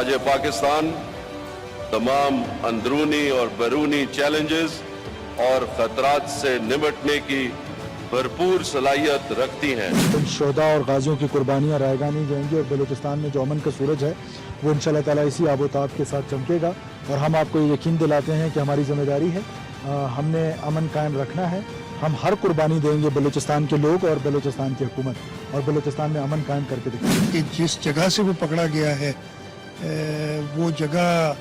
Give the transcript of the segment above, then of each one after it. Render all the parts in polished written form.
फौज पाकिस्तान तमाम अंदरूनी और बैरूनी चैलेंजेस और खतरात से निपटने की भरपूर सलाहियत रखती हैं। शोहदा और गाजियों की कुर्बानियाँ रायगा नहीं जाएंगी और बलूचिस्तान में जो अमन का सूरज है वो इंशाअल्लाह ताला इसी आबोताब के साथ चमकेगा। और हम आपको ये यकीन दिलाते हैं कि हमारी जिम्मेदारी है, हमने अमन कायम रखना है। हम हर कुर्बानी देंगे बलूचिस्तान के लोग और बलूचिस्तान की हुकूमत, और बलूचिस्तान में अमन कायम करके दिखाएंगे। कि जिस जगह से वो पकड़ा गया है वो जगह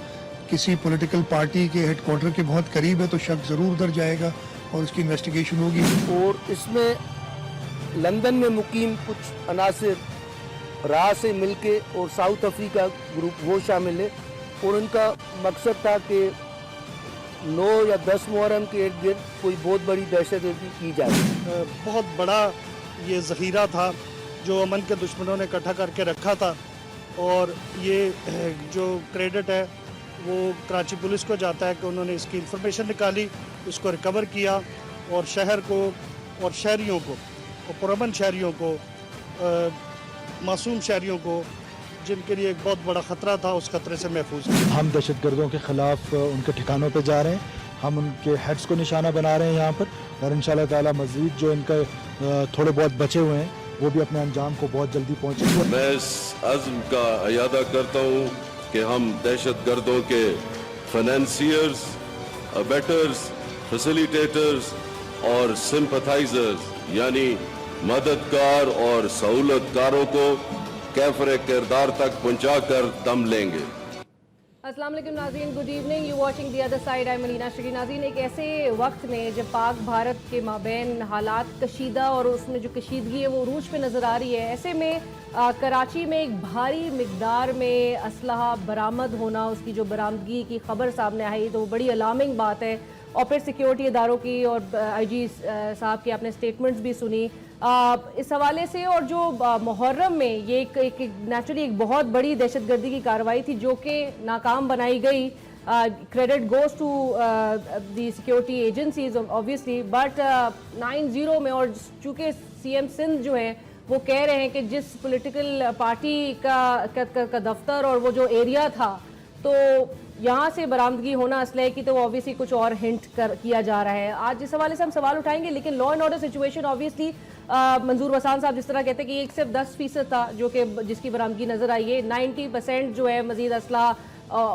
किसी पॉलिटिकल पार्टी के हेडक्वार्टर के बहुत करीब है, तो शक ज़रूर उधर जाएगा और उसकी इन्वेस्टिगेशन होगी। और इसमें लंदन में मुकीम कुछ अनासिर राह से मिलके और साउथ अफ्रीका ग्रुप वो शामिल है, और उनका मकसद था कि 9 या 10 मुहर्रम के इर्द गिर्द कोई बहुत बड़ी दहशतगर्दी की जाए। बहुत बड़ा ये ज़ख़ीरा था जो अमन के दुश्मनों ने इकट्ठा करके रखा था, और ये जो क्रेडिट है वो कराची पुलिस को जाता है कि उन्होंने इसकी इंफॉर्मेशन निकाली, इसको रिकवर किया और शहर को और शहरियों को और पुरअमन शहरियों को, मासूम शहरियों को जिनके लिए एक बहुत बड़ा ख़तरा था, उस ख़तरे से महफूज हैं। हम दहशतगर्दों के ख़िलाफ़ उनके ठिकानों पे जा रहे हैं, हम उनके हेड्स को निशाना बना रहे हैं यहाँ पर, और इंशाअल्लाह ताला मज़ीद जो इनका थोड़े बहुत बचे हुए हैं वो भी अपने अंजाम को बहुत जल्दी पहुँचेंगे। मैं इस अज़्म का अयादा करता हूँ कि हम दहशतगर्दों के फाइनेंसियर्स, अबेटर्स, फैसिलिटेटर्स और सिंपथाइजर्स यानी मददगार और सहूलतकारों को कैफरे किरदार तक पहुँचाकर दम लेंगे। अस्सलाम वालेकुम नाज़रीन, good evening, you watching the other side, I am Malina Sharif. नाज़रीन, एक ऐसे वक्त में जब पाक भारत के माबैन हालात कशीदा और उसमें जो कशीदगी है वो उरूज पे नज़र आ रही है, ऐसे में कराची में एक भारी मिकदार में असलहा बरामद होना, उसकी जो बरामदगी की खबर सामने आई तो वो बड़ी अलार्मिंग बात है। और फिर सिक्योरिटी इदारों की और आईजी साहब की आपने स्टेटमेंट्स भी सुनी इस हवाले से। और जो मुहर्रम में ये एक नेचुरली एक बहुत बड़ी दहशतगर्दी की कार्रवाई थी जो कि नाकाम बनाई गई, credit goes to the security agencies obviously, but 9-0 में, और चूँकि सीएम सिंध जो है वो कह रहे हैं कि जिस पॉलिटिकल पार्टी का दफ्तर और वो जो एरिया था, तो यहाँ से बरामदगी होना असलहे की तो ऑब्वियसली कुछ और हिंट किया जा रहा है। आज इस हवाले से हम सवाल उठाएंगे, लेकिन law and order situation obviously मंजूर वसान साहब जिस तरह कहते हैं कि एक सिर्फ 10% था जो कि जिसकी बरामदगी नज़र आई है, 90% जो है मजीद असला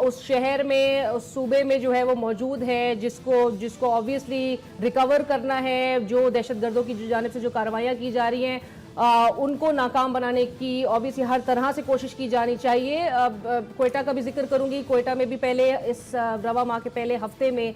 उस शहर में, उस सूबे में जो है वो मौजूद है, जिसको ऑब्वियसली रिकवर करना है। जो दहशतगर्दों की जानिब से जो कार्रवाइयाँ की जा रही हैं उनको नाकाम बनाने की ऑब्वियसली हर तरह से कोशिश की जानी चाहिए। क्वेटा का भी जिक्र करूंगी। क्वेटा में भी पहले इस रवा माह के पहले हफ्ते में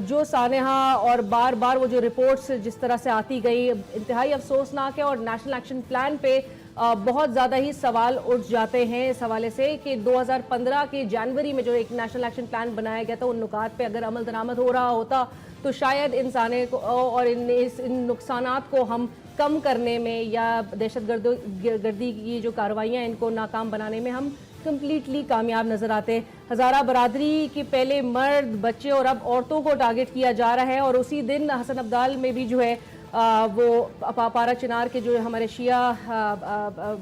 जो सानेहा और बार बार वो जो रिपोर्ट्स जिस तरह से आती गई इंतहाई अफसोसनाक है, और नेशनल एक्शन प्लान पे बहुत ज़्यादा ही सवाल उठ जाते हैं इस हवाले से कि 2015 के जनवरी में जो एक नेशनल एक्शन प्लान बनाया गया था, उन नुकात पे अगर अमल दरामद हो रहा होता तो शायद इंसाने को और इन नुकसानात को हम कम करने में या दहशतगर्दी की जो कार्रवाइयाँ इनको नाकाम बनाने में हम कम्प्लीटली कामयाब नज़र आते। हज़ारा बरादरी के पहले मर्द, बच्चे और अब औरतों को टारगेट किया जा रहा है, और उसी दिन हसन अब्दाल में भी जो है वो पारा चिनार के जो हमारे शिया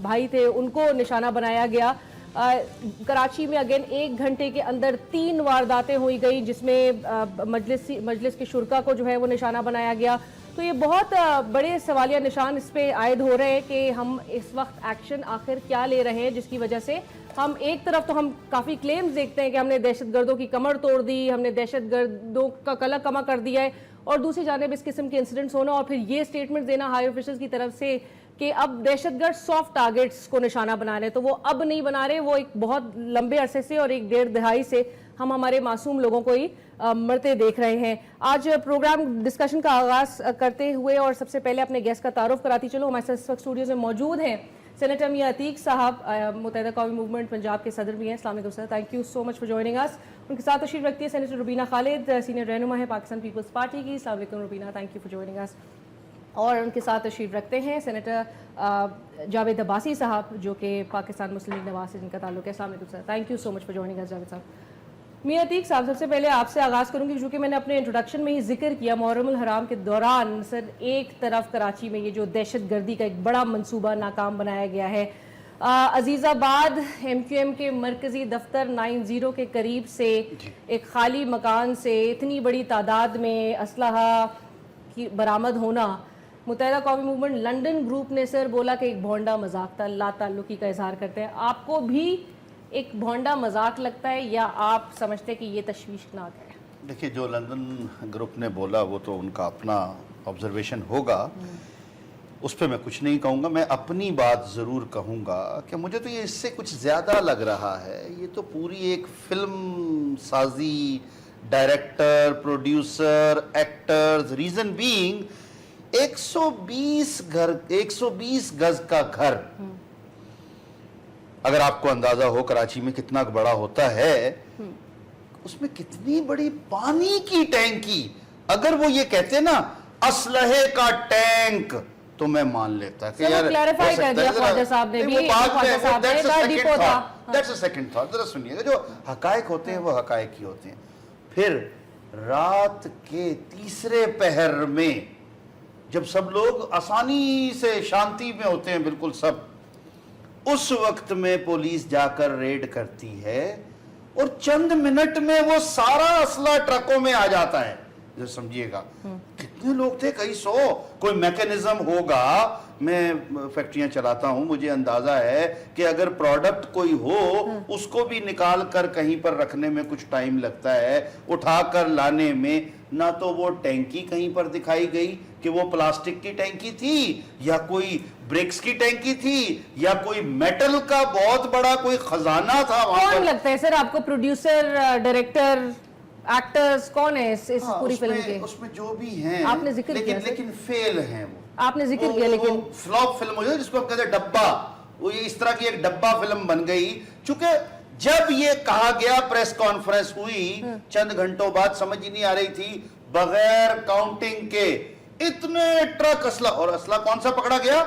भाई थे उनको निशाना बनाया गया। कराची में अगेन 1 घंटे के अंदर 3 वारदातें हुई गई, जिसमें मजलिस के शुरका को जो है वो निशाना बनाया गया। तो ये बहुत बड़े सवालिया निशान इस पे आयद हो रहे हैं कि हम इस वक्त एक्शन आखिर क्या ले रहे हैं, जिसकी वजह से हम एक तरफ तो हम काफ़ी क्लेम्स देखते हैं कि हमने दहशतगर्दों की कमर तोड़ दी, हमने दहशतगर्दों का कला कमा कर दिया है, और दूसरी जानिब इस किस्म के इंसिडेंट्स होना और फिर ये स्टेटमेंट देना हाई ऑफिशियल्स की तरफ से कि अब दहशतगर्द सॉफ्ट टारगेट्स को निशाना बना रहे हैं, तो वो अब नहीं बना रहे, वो एक बहुत लंबे अरसे से और 1-1.5 दहाई से हम हमारे मासूम लोगों को ही मरते देख रहे हैं। आज प्रोग्राम डिस्कशन का आगाज़ करते हुए और सबसे पहले अपने गेस्ट का तारुफ कराती चलो। हमारे साथ इस वक्त स्टूडियोज़ में मौजूद हैं सेनेटर मियां अतीक साहब, मुत्तहिदा कौमी मूवमेंट पंजाब के सदर भी हैं। अस्सलाम वालेकुम sir, thank you so much for joining us. उनके साथ तशरीफ रखती है सेनेटर रुबीना खालिद, सीनियर रहनुमा है पाकिस्तान पीपल्स पार्टी की। अस्सलाम वालेकुम Rubina, thank you for joining us. और उनके साथ तशरीफ रखते हैं सेनेटर जावेद अब्बासी साहब, जो कि पाकिस्तान मुस्लिम लीग नवाज से जिनका ताल्लुक है। अस्सलाम वालेकुम sir, thank you so much for joining us Javed साहब। मियां अतीक साहब, सबसे पहले आपसे आगाज़ करूंगी, क्योंकि मैंने अपने इंट्रोडक्शन में ही जिक्र किया मुहर्रमुल हराम के दौरान सर एक तरफ कराची में ये जो दहशत गर्दी का एक बड़ा मंसूबा नाकाम बनाया गया है, अजीज़ाबाद MQM के मरकज़ी दफ्तर 90 के करीब से एक खाली मकान से इतनी बड़ी तादाद में असलहा की बरामद होना, मुत्तहिदा कौमी मूवमेंट लंदन ग्रुप ने सर बोला कि एक भोंडा मजाक था, ला ताल्लुकी का इजहार करते हैं। आपको भी एक भोंडा मजाक लगता है या आप समझते हैं कि ये तशवीशनाक है? देखिए, जो लंदन ग्रुप ने बोला वो तो उनका अपना ऑब्जर्वेशन होगा, उस पर मैं कुछ नहीं कहूँगा। मैं अपनी बात ज़रूर कहूँगा कि मुझे तो ये इससे कुछ ज़्यादा लग रहा है। ये तो पूरी एक फिल्म साजी, director, producer, actors, reason being 120 गज का घर, अगर आपको अंदाजा हो कराची में कितना बड़ा होता है, उसमें कितनी बड़ी पानी की टैंकी, अगर वो ये कहते ना असलहे का टैंक, तो मैं मान लेता कि यार क्लैरिफाई कर दिया ख्वाजा साहब ने भी, ख्वाजा साहब ने डिपो था। That's a second thought. जरा सुनिएगा, जो हकायक होते हैं वो हकायक ही होते हैं। फिर रात के तीसरे पहर में जब सब लोग आसानी से शांति में होते हैं, बिल्कुल सब, उस वक्त में पुलिस जाकर रेड करती है और चंद मिनट में वो सारा असला ट्रकों में आ जाता है। जो समझिएगा कितने लोग थे, कई सौ। कोई मैकेनिज्म होगा, मैं फैक्ट्रियां चलाता हूं, मुझे अंदाजा है कि अगर प्रोडक्ट कोई हो उसको भी निकाल कर कहीं पर रखने में कुछ टाइम लगता है, उठा कर लाने में। ना तो वो टैंकी कहीं पर दिखाई गई कि वो प्लास्टिक की टैंकी थी या कोई ब्रिक्स की टैंकी थी या कोई मेटल का बहुत बड़ा कोई खजाना था वहां कौन पर। लगता है सर आपको, प्रोड्यूसर, डायरेक्टर, एक्टर्स कौन है इस पूरी फिल्म के? उसमें जो भी हैं, आपने जिक्र किया, लेकिन फेल हैं वो। आपने जिक्र किया, लेकिन फ्लॉप फिल्म हो जाए, जिसको हम कहते हैं डब्बा, वो ये इस तरह की एक डब्बा फिल्म बन गई। चूंकि जब ये कहा गया, प्रेस कॉन्फ्रेंस हुई, चंद घंटों बाद समझ ही नहीं आ रही थी, बगैर काउंटिंग के इतने ट्रक असला, और असला कौन सा पकड़ा गया?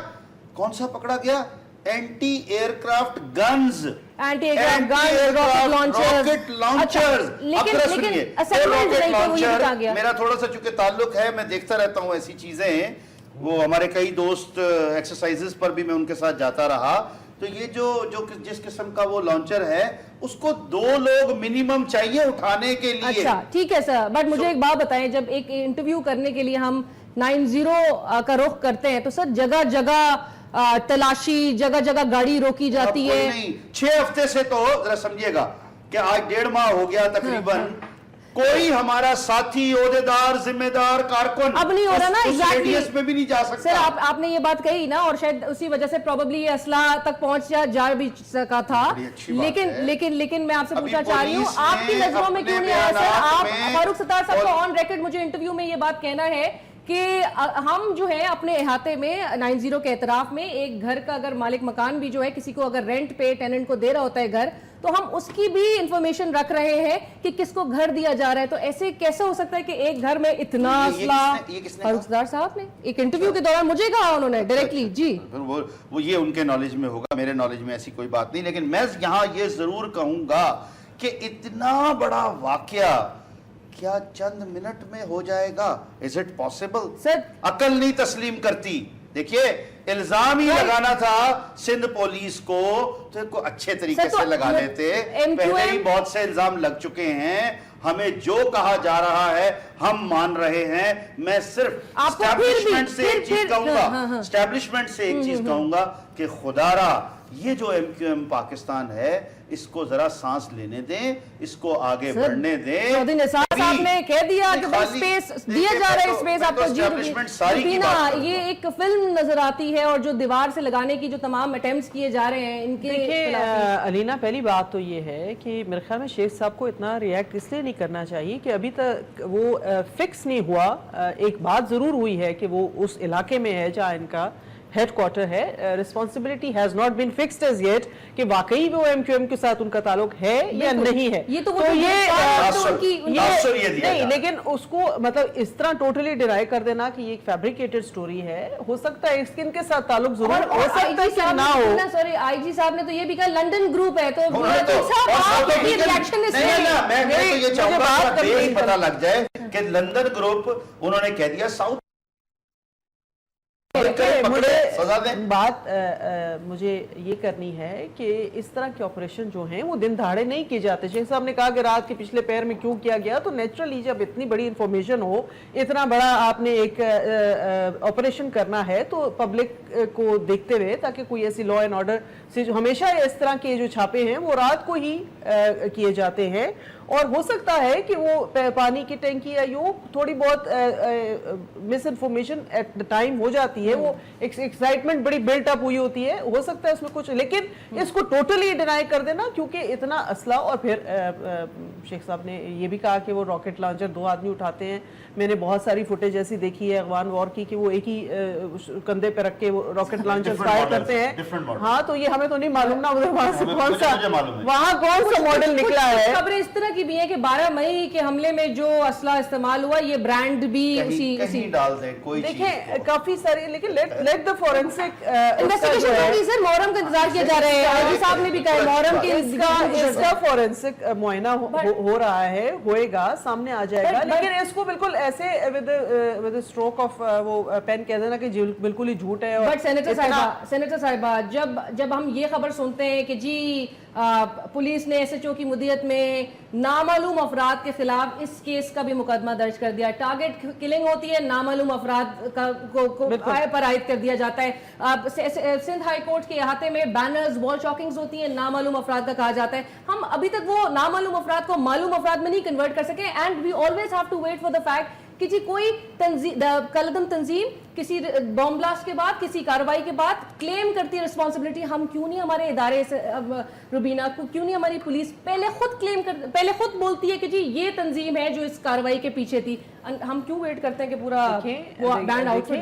कौन सा पकड़ा गया? Anti aircraft guns, anti aircraft guns, rocket launchers. लेकिन असेंबली नहीं तो ये भी कहा गया। मेरा थोड़ा सा चूंकि ताल्लुक है, मैं देखता रहता हूं ऐसी चीजें, वो हमारे कई दोस्त एक्सरसाइजेस पर भी मैं उनके साथ जाता रहा, तो ये जो जिस किस्म का वो लॉन्चर है, उसको 2 लोग मिनिमम चाहिए उठाने के लिए। अच्छा, ठीक है सर, बट मुझे एक बात बताएं, जब एक इंटरव्यू करने के लिए हम 90 का रुख करते हैं तो सर जगह जगह तलाशी, जगह जगह गाड़ी रोकी जाती है। नहीं, 6 हफ्ते से तो जरा समझिएगा कि आज 1.5 माह हो गया तकरीबन, कोई हमारा साथी, ओहदेदार, जिम्मेदार, कारकुन अब नहीं हो रहा ना, उस रेडियस में भी नहीं जा सकता। सर आपने ये बात कही ना, और शायद उसी वजह से प्रोबेबली ये असला तक पहुंच जा भी सका था। लेकिन मैं आपसे पूछना चाह रही हूँ, आपकी नजरों में क्यों नहीं आया सर? आप फारूक सत्तार साहब को ऑन रिकॉर्ड मुझे इंटरव्यू में ये बात कहना है कि हम जो है अपने इहाते में 90 के एतराफ में एक घर का अगर मालिक मकान भी जो है किसी को अगर रेंट पे टेनेंट को दे रहा होता है घर, तो हम उसकी भी इंफॉर्मेशन रख रहे हैं कि किसको घर दिया जा रहा है। तो ऐसे कैसे हो सकता है कि एक घर में इतना असला? फारूक सत्तार साहब ने एक इंटरव्यू के दौरान मुझे कहा, उन्होंने डायरेक्टली जी। वो ये उनके नॉलेज में होगा, मेरे नॉलेज में ऐसी कोई बात नहीं। लेकिन मैं यहाँ ये जरूर कहूंगा कि इतना बड़ा वाकया क्या चंद मिनट में हो जाएगा? Is it possible? सर अकल नहीं तस्लीम करती। देखिए, इल्जाम ही लगाना था सिंध पुलिस को, तो इनको अच्छे तरीके से लगा लेते। पहले ही बहुत से इल्जाम लग चुके हैं। हमें जो कहा जा रहा है हम मान रहे हैं। मैं सिर्फ एस्टैब्लिशमेंट से एक चीज कहूंगा, एस्टैब्लिशमेंट से एक चीज कहूंगा कि खुदारा ये जो MQM पाकिस्तान है, इसको जरा सांस लेने दें, इसको आगे बढ़ने दें। आपने कह दिया कि स्पेस दिया जा रहा है, स्पेस आपको ये एक फिल्म नजर आती है, और जो दीवार से लगाने की जो तमाम अटेम्प्ट्स किए जा रहे हैं इनके। देखिए अलीना, पहली बात तो ये है कि मेरे ख्याल में शेख साहब को इतना रिएक्ट इसलिए नहीं करना चाहिए कि अभी तक वो फिक्स नहीं हुआ। एक बात जरूर हुई है कि वो उस इलाके में है जहाँ इनका हेडक्वार्टर है। Responsibility has not been fixed as yet कि वाकई वो MQM के साथ उनका ताल्लुक है या नहीं है। ये तो नहीं, लेकिन उसको मतलब इस तरह टोटली डिनाई कर देना कि ये एक फैब्रिकेटेड स्टोरी है, हो सकता है इसके के साथ ताल्लुक जरूर हो सकता है कि ना हो। सॉरी, IG साहब ने तो ये भी कहा लंदन ग्रुप है, तो ये चाहूंगा पता लग जाए कि लंदन ग्रुप, उन्होंने कह दिया साउथ देखिए, सजा मुझे दें। बात मुझे ये करनी है कि इस तरह के ऑपरेशन जो हैं वो दिन दहाड़े नहीं किए जाते। शेख साहब ने कहा कि रात के पिछले पैर में क्यों किया गया, तो नेचुरली जब इतनी बड़ी इंफॉर्मेशन हो, इतना बड़ा आपने एक ऑपरेशन करना है तो पब्लिक को देखते हुए, ताकि कोई ऐसी लॉ एंड ऑर्डर से जो हमेशा इस तरह के जो छापे हैं वो रात को ही किए जाते हैं। और हो सकता है कि वो पानी की टैंकी या यूं थोड़ी बहुत miss information at the time हो जाती है, वो एक्साइटमेंट बड़ी बिल्ट अप हुई होती है, हो सकता है उसमें कुछ, लेकिन इसको टोटली डिनाई कर देना, क्योंकि इतना असला। और फिर शेख साहब ने ये भी कहा कि वो रॉकेट लॉन्चर 2 आदमी उठाते हैं। मैंने बहुत सारी फुटेज ऐसी देखी है अफगान वॉर की कि वो एक ही कंधे पे रख के वो रॉकेट लॉन्चर फायर करते हैं। हाँ, तो ये हमें तो नहीं मालूम ना उधर वहां से कौन सा मॉडल निकला है। खबरें इस तरह की भी है कि 12 मई के हमले में जो असला इस्तेमाल हुआ ये ब्रांड भी उसी डाल दें कोई। देखिए काफी सारी, लेकिन लेट द फोरेंसिक इन्वेस्टिगेशन होगी सर, मुहर्रम का इंतजार किया जा रहा है। आईजी साहब ने भी कहा मुहर्रम के इसका फोरेंसिक मुआयना हो रहा है, होएगा, सामने आ जाएगा। लेकिन इसको बिल्कुल ऐसे विद स्ट्रोक ऑफ वो पेन कह देना कि बिल्कुल ही झूठ है। बट सेनेटर साहिबा जब हम ये खबर सुनते हैं कि जी पुलिस ने SHO की मुद्दत में नामालूम अफराद के खिलाफ इस केस का भी मुकदमा दर्ज कर दिया, टारगेट किलिंग होती है, नामालूम अफराद को आय पर आयद कर दिया जाता है। सिंध हाई कोर्ट के अहाते में बैनर्स, वॉल चॉकिंग्स होती हैं, नामालूम अफराद का कहा जाता है। हम अभी तक वो नामालूम अफराद को मालूम अफराद में नहीं कन्वर्ट कर सके, and we always have to wait for the fact कि जी कोई कलदम तंजीम किसी बॉम्ब ब्लास्ट के बाद, किसी कार्रवाई के बाद क्लेम करती है रिस्पॉन्सिबिलिटी। हम क्यों नहीं, हमारे इदारे से रुबीना को क्यों नहीं हमारी पुलिस पहले खुद बोलती है कि जी ये तंजीम है जो इस कार्रवाई के पीछे थी। हम क्यों वेट करते हैं कि पूरा band outfit.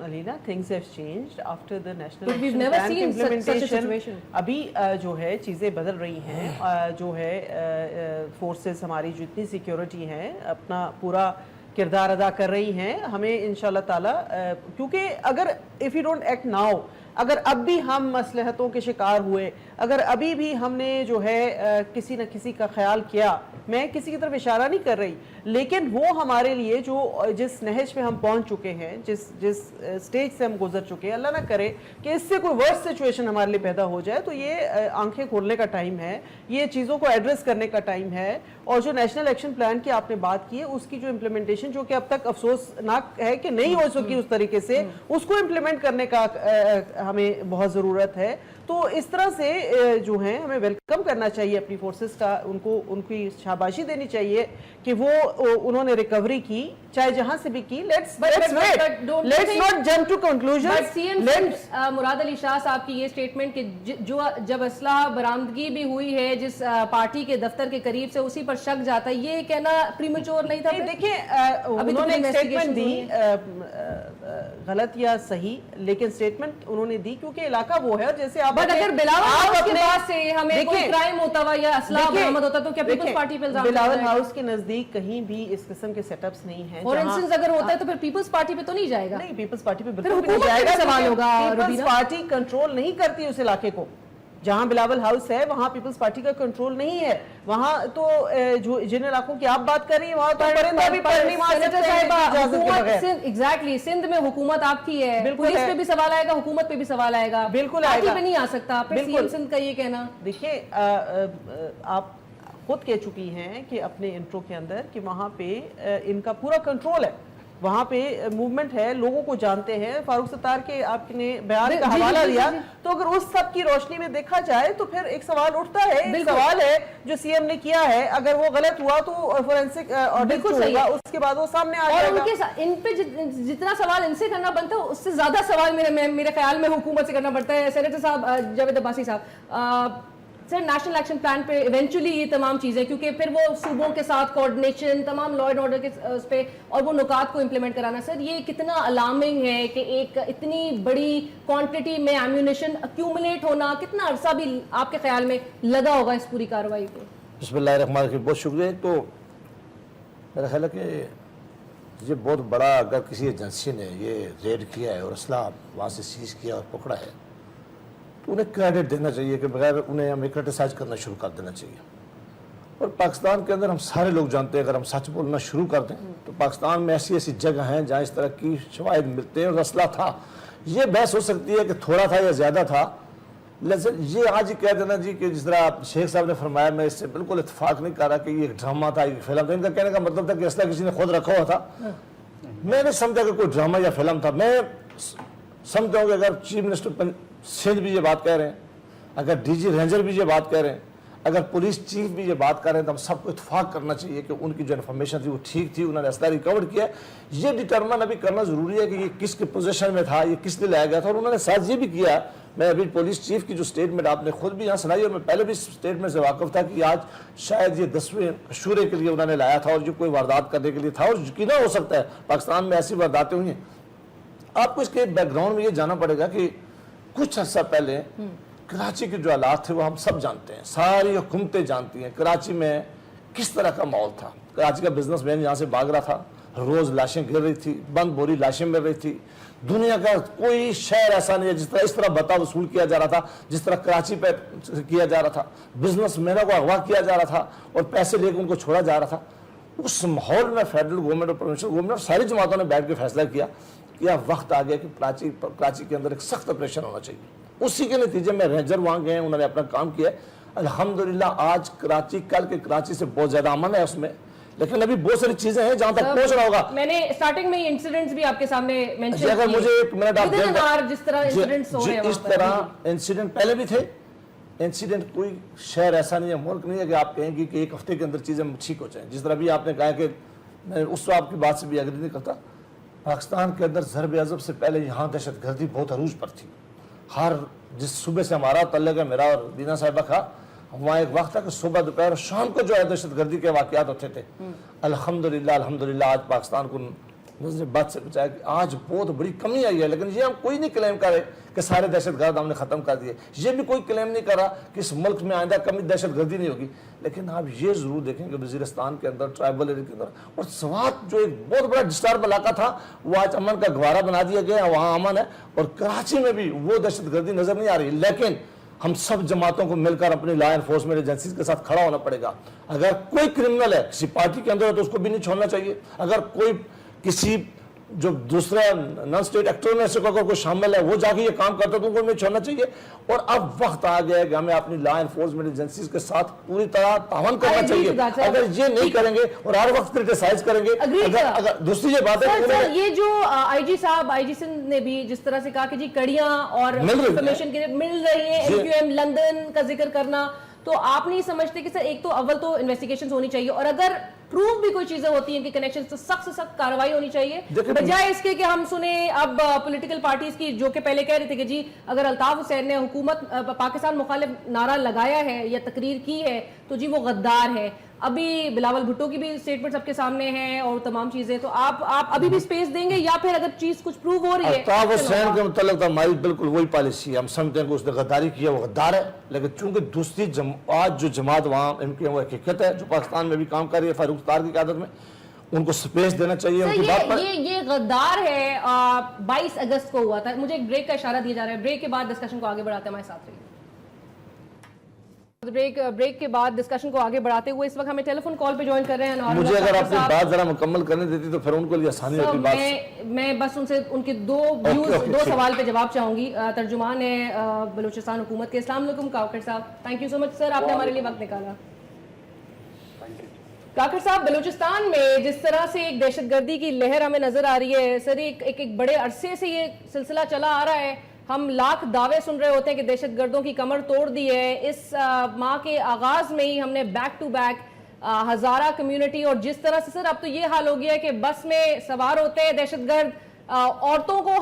Alina, things have changed after the national But we've never seen such a situation. अभी जो है चीजें बदल रही हैं, जो है फोर्सेस हमारी जो इतनी सिक्योरिटी हैं अपना पूरा किरदार अदा कर रही हैं। हमें इंशाल्लाह ताला, क्योंकि अगर if you don't act now, अगर अब भी हम मसलहतों के शिकार हुए, अगर अभी भी हमने जो है किसी न किसी का ख्याल किया, मैं किसी की तरफ इशारा नहीं कर रही, लेकिन वो हमारे लिए जो जिस नहज पे हम पहुंच चुके हैं, जिस स्टेज से हम गुजर चुके हैं, अल्लाह ना करे कि इससे कोई वर्स्ट सिचुएशन हमारे लिए पैदा हो जाए, तो ये आंखें खोलने का टाइम है, ये चीज़ों को एड्रेस करने का टाइम है। और जो नेशनल एक्शन प्लान की आपने बात की है, उसकी जो इम्प्लीमेंटेशन, जो कि अब तक अफसोसनाक है कि नहीं हो सकी उस तरीके से, उसको इम्प्लीमेंट करने का हमें बहुत ज़रूरत है। तो इस तरह से जो है हमें वेलकम करना चाहिए अपनी फोर्सेस का, उनकी शाबाशी देनी चाहिए कि वो उन्होंने रिकवरी की, चाहे जहां से भी की। Let's not jump to conclusion. CM Murad Ali Shah sahab की ये स्टेटमेंट कि जो जब असलाह बरामदगी भी हुई है जिस पार्टी के दफ्तर के करीब से, उसी पर शक जाता है, ये कहना प्रीमेच्योर नहीं था? देखिए उन्होंने एक स्टेटमेंट दी, गलत या सही, लेकिन स्टेटमेंट उन्होंने दी क्योंकि इलाका वो है। जैसे आप बट अगर बिलावल हाउस के पास से हमें कोई क्राइम होता हुआ या असला बरामद होता तो क्या पीपल्स पार्टी पे इल्जाम? बिलावल हाउस के नजदीक कहीं भी इस किस्म के सेटअप्स नहीं हैं। फॉर इंस्टेंस अगर होता है तो फिर पीपल्स पार्टी पे तो नहीं जाएगा? नहीं, पीपल्स पार्टी पे फिर बिल्कुल नहीं हुकूमत पे जाएगा। सवाल होगा। पीपल्स पार्टी कंट्रोल नहीं करती उस इलाके को। जहां बिलावल हाउस है वहां पीपल्स पार्टी का कंट्रोल नहीं है। वहां तो जो जिन इलाकों की आप बात कर रही हैं, वहां तो परिंदा भी पर नहीं मार सकते हैं इजाजत के बगैर। एग्जैक्टली, सिंध में हुकूमत आपकी है, पुलिस पे भी सवाल आएगा, हुकूमत पे भी सवाल आएगा, बिल्कुल पार्टी आएगा, पे नहीं आ सकता। फिर सीएम सिंध का ये कहना, देखिए आप खुद कह चुकी हैं कि अपने इंट्रो के अंदर कि वहां पे इनका पूरा कंट्रोल है, वहां पे मूवमेंट है, लोगों को जानते हैं। फारूक सत्तार के आपने बयान का हवाला दिया, तो अगर उस सब की रोशनी में देखा जाए तो फिर एक सवाल उठता है, एक सवाल है जो सीएम ने किया है, अगर वो गलत हुआ तो फोरेंसिक ऑडिट होगा, उसके बाद वो सामने आ जाएगा। और उनके इन पे जितना सवाल इनसे करना बनता है उससे ज्यादा सवाल मेरे ख्याल में हुकूमत से करना पड़ता है। सेनेटर साहब, जावेद अब्बासी साहब, सर नेशनल एक्शन प्लान पे इवेंचुअली ये तमाम चीज़ें, क्योंकि फिर वो सूबों के साथ कोऑर्डिनेशन, तमाम लॉ एंड ऑर्डर के उस पे, और वो नुकात को इम्प्लीमेंट कराना, सर ये कितना अलार्मिंग है कि एक इतनी बड़ी क्वांटिटी में एम्यूनेशन अक्यूमुलेट होना, कितना अरसा भी आपके ख्याल में लगा होगा इस पूरी कार्रवाई को? बिस्मिल्लाहिर्रहमानिर्रहीम, बहुत शुक्रिया। तो मेरा ख्याल है कि ये बहुत बड़ा, अगर किसी एजेंसी ने ये रेड किया है और असला वहाँ से सीज किया और पकड़ा है, तो उन्हें क्रेडिट देना चाहिए कि बगैर उन्हें हमें क्रिटिसाइज करना शुरू कर देना चाहिए। اور پاکستان کے اندر ہم سارے لوگ جانتے ہیں اگر ہم سچ بولنا شروع کر دیں تو پاکستان میں ایسی ایسی جگہ ہیں جہاں اس طرح کی شواہد ملتے ہیں اور اسلحہ تھا. یہ بحث ہو سکتی ہے کہ تھوڑا تھا یا زیادہ تھا, لیکن یہ آج ہی کہہ دینا جی کہ جس طرح شیخ صاحب نے فرمایا, میں اس سے بالکل اتفاق نہیں کر رہا کہ یہ ایک ڈرامہ تھا, ایک فلم تھا. ان کا کہنے کا مطلب تھا کہ اسلحہ کسی نے خود رکھا ہوا تھا. میں نے سمجھا کہ کوئی ڈرامہ یا فلم تھا. میں سمجھتا ہوں کہ اگر چیف منسٹر سندھ بھی یہ بات کہہ رہے ہیں, اگر ڈی جی رینجر بھی یہ بات کہہ رہے ہیں, اگر پولیس چیف بھی یہ بات کر رہے ہیں, تو ہم سب کو اتفاق کرنا چاہیے کہ ان کی جو انفارمیشن تھی وہ ٹھیک تھی, انہوں نے اسلحہ ریکور کیا. یہ ڈٹرمن ابھی کرنا ضروری ہے کہ یہ کس کے پوزیشن میں تھا, یہ کس لیے لایا گیا تھا. اور انہوں نے ساتھ یہ بھی کیا, میں ابھی پولیس چیف کی جو سٹیٹمنٹ آپ نے خود بھی یہاں سنائی اور میں پہلے بھی سٹیٹمنٹ سے واقف تھا کہ آج شاید یہ 10ویں عاشورے کے لیے انہوں نے لایا تھا اور یہ کوئی واردات کرنے کے لیے تھا. اور یقینا ہو سکتا ہے پاکستان میں ایسی وارداتیں ہوئی ہیں. آپ کو اس کے بیک گراؤنڈ میں یہ جانا پڑے گا کہ کچھ عرصہ پہلے کراچی کے جو حالات تھے وہ ہم سب جانتے ہیں, ساری حکومتیں جانتی ہیں کراچی میں کس طرح کا ماحول تھا. کراچی کا بزنس مین یہاں سے بھاگ رہا تھا, روز لاشیں گر رہی تھی, بند بوری لاشیں مل رہی تھی. دنیا کا کوئی شہر ایسا نہیں ہے جس طرح اس طرح بتا وصول کیا جا رہا تھا جس طرح کراچی پہ کیا جا رہا تھا. بزنس مینوں کو اغوا کیا جا رہا تھا اور پیسے لے کے ان کو چھوڑا جا رہا تھا. اس ماحول میں فیڈرل گورنمنٹ اور پروونشل گورنمنٹ اور ساری جماعتوں نے بیٹھ کے فیصلہ کیا کہ اب وقت آ گیا کہ کراچی کے اندر ایک سخت آپریشن ہونا چاہیے. اسی کے نتیجے میں رینجر وہاں گئے, انہوں نے اپنا کام کیا. الحمدللہ آج کراچی, کل کے کراچی سے بہت زیادہ امن ہے اس میں, لیکن ابھی بہت ساری چیزیں ہیں جہاں تک پہنچ رہا ہوگا. میں نے سٹارٹنگ میں انسیڈنٹس بھی آپ کے سامنے منشن کیے. اگر مجھے ایک منٹ آپ دیں, جس طرح انسیڈنٹس ہو رہے ہیں اس طرح انسیڈنٹ پہلے بھی تھے. انسیڈنٹ کوئی شہر ایسا نہیں ہے, ملک نہیں ہے کہ آپ کہیں گے کہ ایک ہفتے کے اندر چیزیں ٹھیک ہو جائیں. جس طرح بھی آپ نے کہا کہ میں اس آپ کی بات سے بھی ایگری نہیں کرتا, پاکستان کے اندر ضرب عضب سے پہلے یہاں دہشت گردی بہت عروج پر تھی. ہر جس صوبے سے ہمارا تعلق ہے, میرا اور دینا صاحبہ کا, وہاں ایک وقت تھا کہ صبح دوپہر اور شام کو جو ہے دہشت گردی کے واقعات ہوتے تھے. الحمدللہ آج پاکستان کو نظر بد سے بچایا کہ آج بہت بڑی کمی آئی ہے. لیکن یہ ہم کوئی نہیں کلیم کر رہے کہ سارے دہشت گرد ہم نے ختم کر دیے. یہ بھی کوئی کلیم نہیں کر رہا کہ اس ملک میں آئندہ کمی دہشت گردی نہیں ہوگی. لیکن آپ یہ ضرور دیکھیں کہ وزیرستان کے اندر, ٹرائبل ایریا کے اندر اور سوات جو ایک بہت بڑا ڈسٹرب علاقہ تھا وہ آج امن کا گوارا بنا دیا گیا, وہاں امن ہے. اور کراچی میں بھی وہ دہشت گردی نظر نہیں آ رہی. لیکن ہم سب جماعتوں کو مل کر اپنی لا انفورسمنٹ ایجنسیز کے ساتھ کھڑا ہونا پڑے گا. اگر کوئی کرمنل ہے کسی پارٹی کے اندر ہے تو اس کو بھی نہیں چھوڑنا چاہیے. اگر کوئی کسی جو دوسرا نان اسٹیٹ ایکٹر میں سے کوئی شامل ہے وہ جا کے یہ کام کرتا ہے تو ان کو نہیں چھوڑنا چاہیے. اور اب وقت آ گیا ہے کہ ہمیں اپنی لا انفورسمنٹ ایجنسیز کے ساتھ پوری طرح تعاون کرنا چاہیے. اگر یہ نہیں کریں گے اور ہر وقت کرٹیسائز کریں گے, اگر دوسری یہ بات ہے یہ جو آئی جی صاحب, آئی جی سندھ نے بھی جس طرح سے کہا کہ جی کڑیاں اور انفارمیشن کے لیے مل رہی ہیں, ایم کیو ایم لندن کا ذکر کرنا, تو آپ نہیں سمجھتے کہ سر ایک تو اول تو انویسٹیگیشنز ہونی چاہیے اور اگر پروف بھی کوئی چیزیں ہوتی ہیں کہ کنیکشنز تو سخت سے سخت کارروائی ہونی چاہیے, بجائے اس کے کہ ہم سنیں اب پولیٹیکل پارٹیز کی جو کہ پہلے کہہ رہے تھے کہ جی اگر الطاف حسین نے حکومت پاکستان مخالف نعرہ لگایا ہے یا تقریر کی ہے تو جی وہ غدار ہے. ابھی بلاول بھٹو کی بھی سٹیٹمنٹ سب کے سامنے ہیں اور تمام چیزیں, تو آپ ابھی بھی سپیس دیں گے یا پھر اگر چیز کچھ پروو ہو رہی ہے؟ الطاف حسین کے متعلق ہماری بالکل وہی پالیسی ہے. ہم سمجھتے ہیں کہ اس نے غداری کیا, وہ غدار ہے. لیکن چونکہ دوسری آج جو جماعت وہاں ان کی وہ حقیقت ہے جو پاکستان میں بھی کام کر رہی ہے فاروق ستار کی قیادت میں, ان کو سپیس دینا چاہیے. ان کی بات پر یہ غدار ہے. 22 اگست کو ہوا تھا. مجھے ایک بریک کا اشارہ دیا جا رہا ہے, بریک کے بعد ڈسکشن کو آگے بڑھاتے ہیں, ہمارے ساتھ رہیے. بریک کے بعد ڈسکشن کو آگے بڑھاتے ہوئے اس وقت ہمیں ٹیلی فون کال پہ جوائن کر رہے ہیں. مجھے اگر آپ نے بات ذرا مکمل کرنے دیتی تو پھر ان کو لیے آسانی ہوتی بات. میں بس ان سے ان کے دو سوال پہ جواب چاہوں گی. ترجمان ہے بلوچستان حکومت کے. السلام علیکم کاکر صاحب, تھینک یو سو مچ سر, آپ نے ہمارے لیے وقت نکالا. کاکر صاحب, بلوچستان میں جس طرح سے ایک دہشت گردی کی لہر ہمیں نظر آ رہی ہے سر, ایک بڑے عرصے سے یہ سلسلہ چلا آ رہا ہے. ہم لاکھ دعوے سن رہے ہوتے ہیں کہ دہشت گردوں کی کمر توڑ دی ہے. اس ماہ کے آغاز میں ہی ہم نے back to back Hazara community, اور جس طرح سے سر اب تو یہ حال ہو گیا ہے کہ بس میں سوار ہوتے ہیں دہشت گرد, عورتوں کو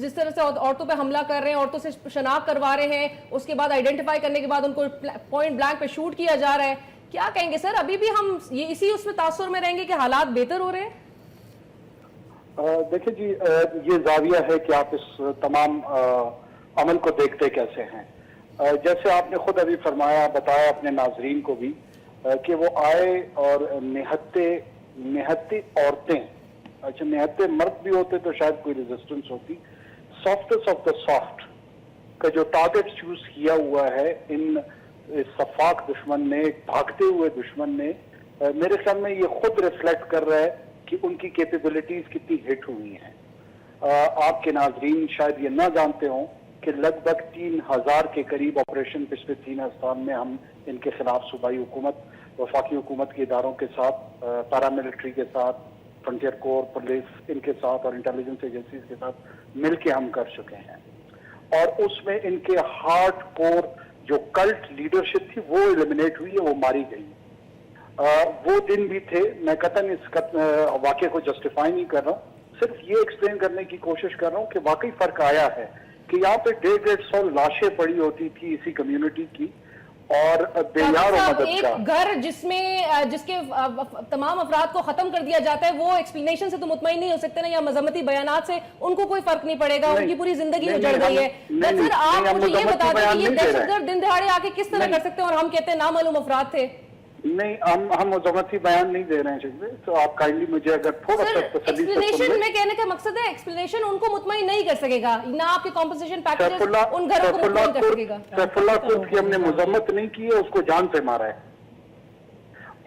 جس طرح سے عورتوں پہ حملہ کر رہے ہیں, عورتوں سے شناخت کروا رہے ہیں, اس کے بعد آئیڈینٹیفائی کرنے کے بعد ان کو پوائنٹ بلینک پہ شوٹ کیا جا رہا ہے. کیا کہیں گے سر, ابھی بھی ہم اسی اس میں تاثر میں رہیں گے کہ حالات بہتر ہو رہے ہیں؟ دیکھیں جی, یہ زاویہ ہے کہ آپ اس تمام عمل کو دیکھتے کیسے ہیں. جیسے آپ نے خود ابھی فرمایا, بتایا اپنے ناظرین کو بھی کہ وہ آئے اور نہتے عورتیں, اچھا نہتے مرد بھی ہوتے تو شاید کوئی ریزسٹنس ہوتی, سافٹسٹ آف دا سافٹ کا جو ٹارگٹ چوز کیا ہوا ہے ان इस सफाक दुश्मन ने, भागते हुए दुश्मन ने, मेरे ख्याल में ये खुद रिफ्लेक्ट कर रहा है कि उनकी कैपेबिलिटीज कितनी हिट हुई हैं। आपके नाजरीन शायद ये ना जानते हों कि लगभग 3000 के करीब ऑपरेशन पिछले 3 स्थान में हम इनके खिलाफ सूबाई हुकूमत, वफाकी हुकूमत के इदारों के साथ, पैरामिलिट्री के साथ, फ्रंटियर कोर, पुलिस इनके साथ और इंटेलिजेंस एजेंसीज के साथ मिलके हम कर चुके हैं। और उसमें इनके हार्ड कोर जो कल्ट लीडरशिप थी वो एलिमिनेट हुई है, वो मारी गई। वो दिन भी थे। मैं कतन इस वाक़े को जस्टिफाई नहीं कर रहा हूँ, सिर्फ ये एक्सप्लेन करने की कोशिश कर रहा हूँ कि वाकई फर्क आया है कि यहाँ पे 150 लाशें पड़ी होती थी इसी कम्युनिटी की, और बेयार और मददगार। एक घर जिसके तमाम अफराद को खत्म कर दिया जाता है, वो एक्सप्लेनेशन से तो मुतमईन नहीं हो सकते ना, या मजम्मती बयानात से उनको कोई फर्क नहीं पड़ेगा, उनकी पूरी जिंदगी उजड़ गई है। सर आप मुझे ये बता दें कि ये दहशतगर्द दिन दहाड़े आके किस तरह कर सकते हैं, और हम कहते हैं नामालूम अफराद थे। नहीं, हम मजम्मती बयान नहीं दे रहे हैं, तो आप काइंडली मुझे अगर थोड़ा सा एक्सप्लेनेशन में कहने का मकसद है, एक्सप्लेनेशन उनको मुतमईन नहीं कर सकेगा, ना आपके कॉम्पनसेशन पैकेजेस उन घरों को मुतमईन कर सकेगा। सैफुल्लाह कुर्द की हमने मजम्मत नहीं की है, उसको जान से मारा है।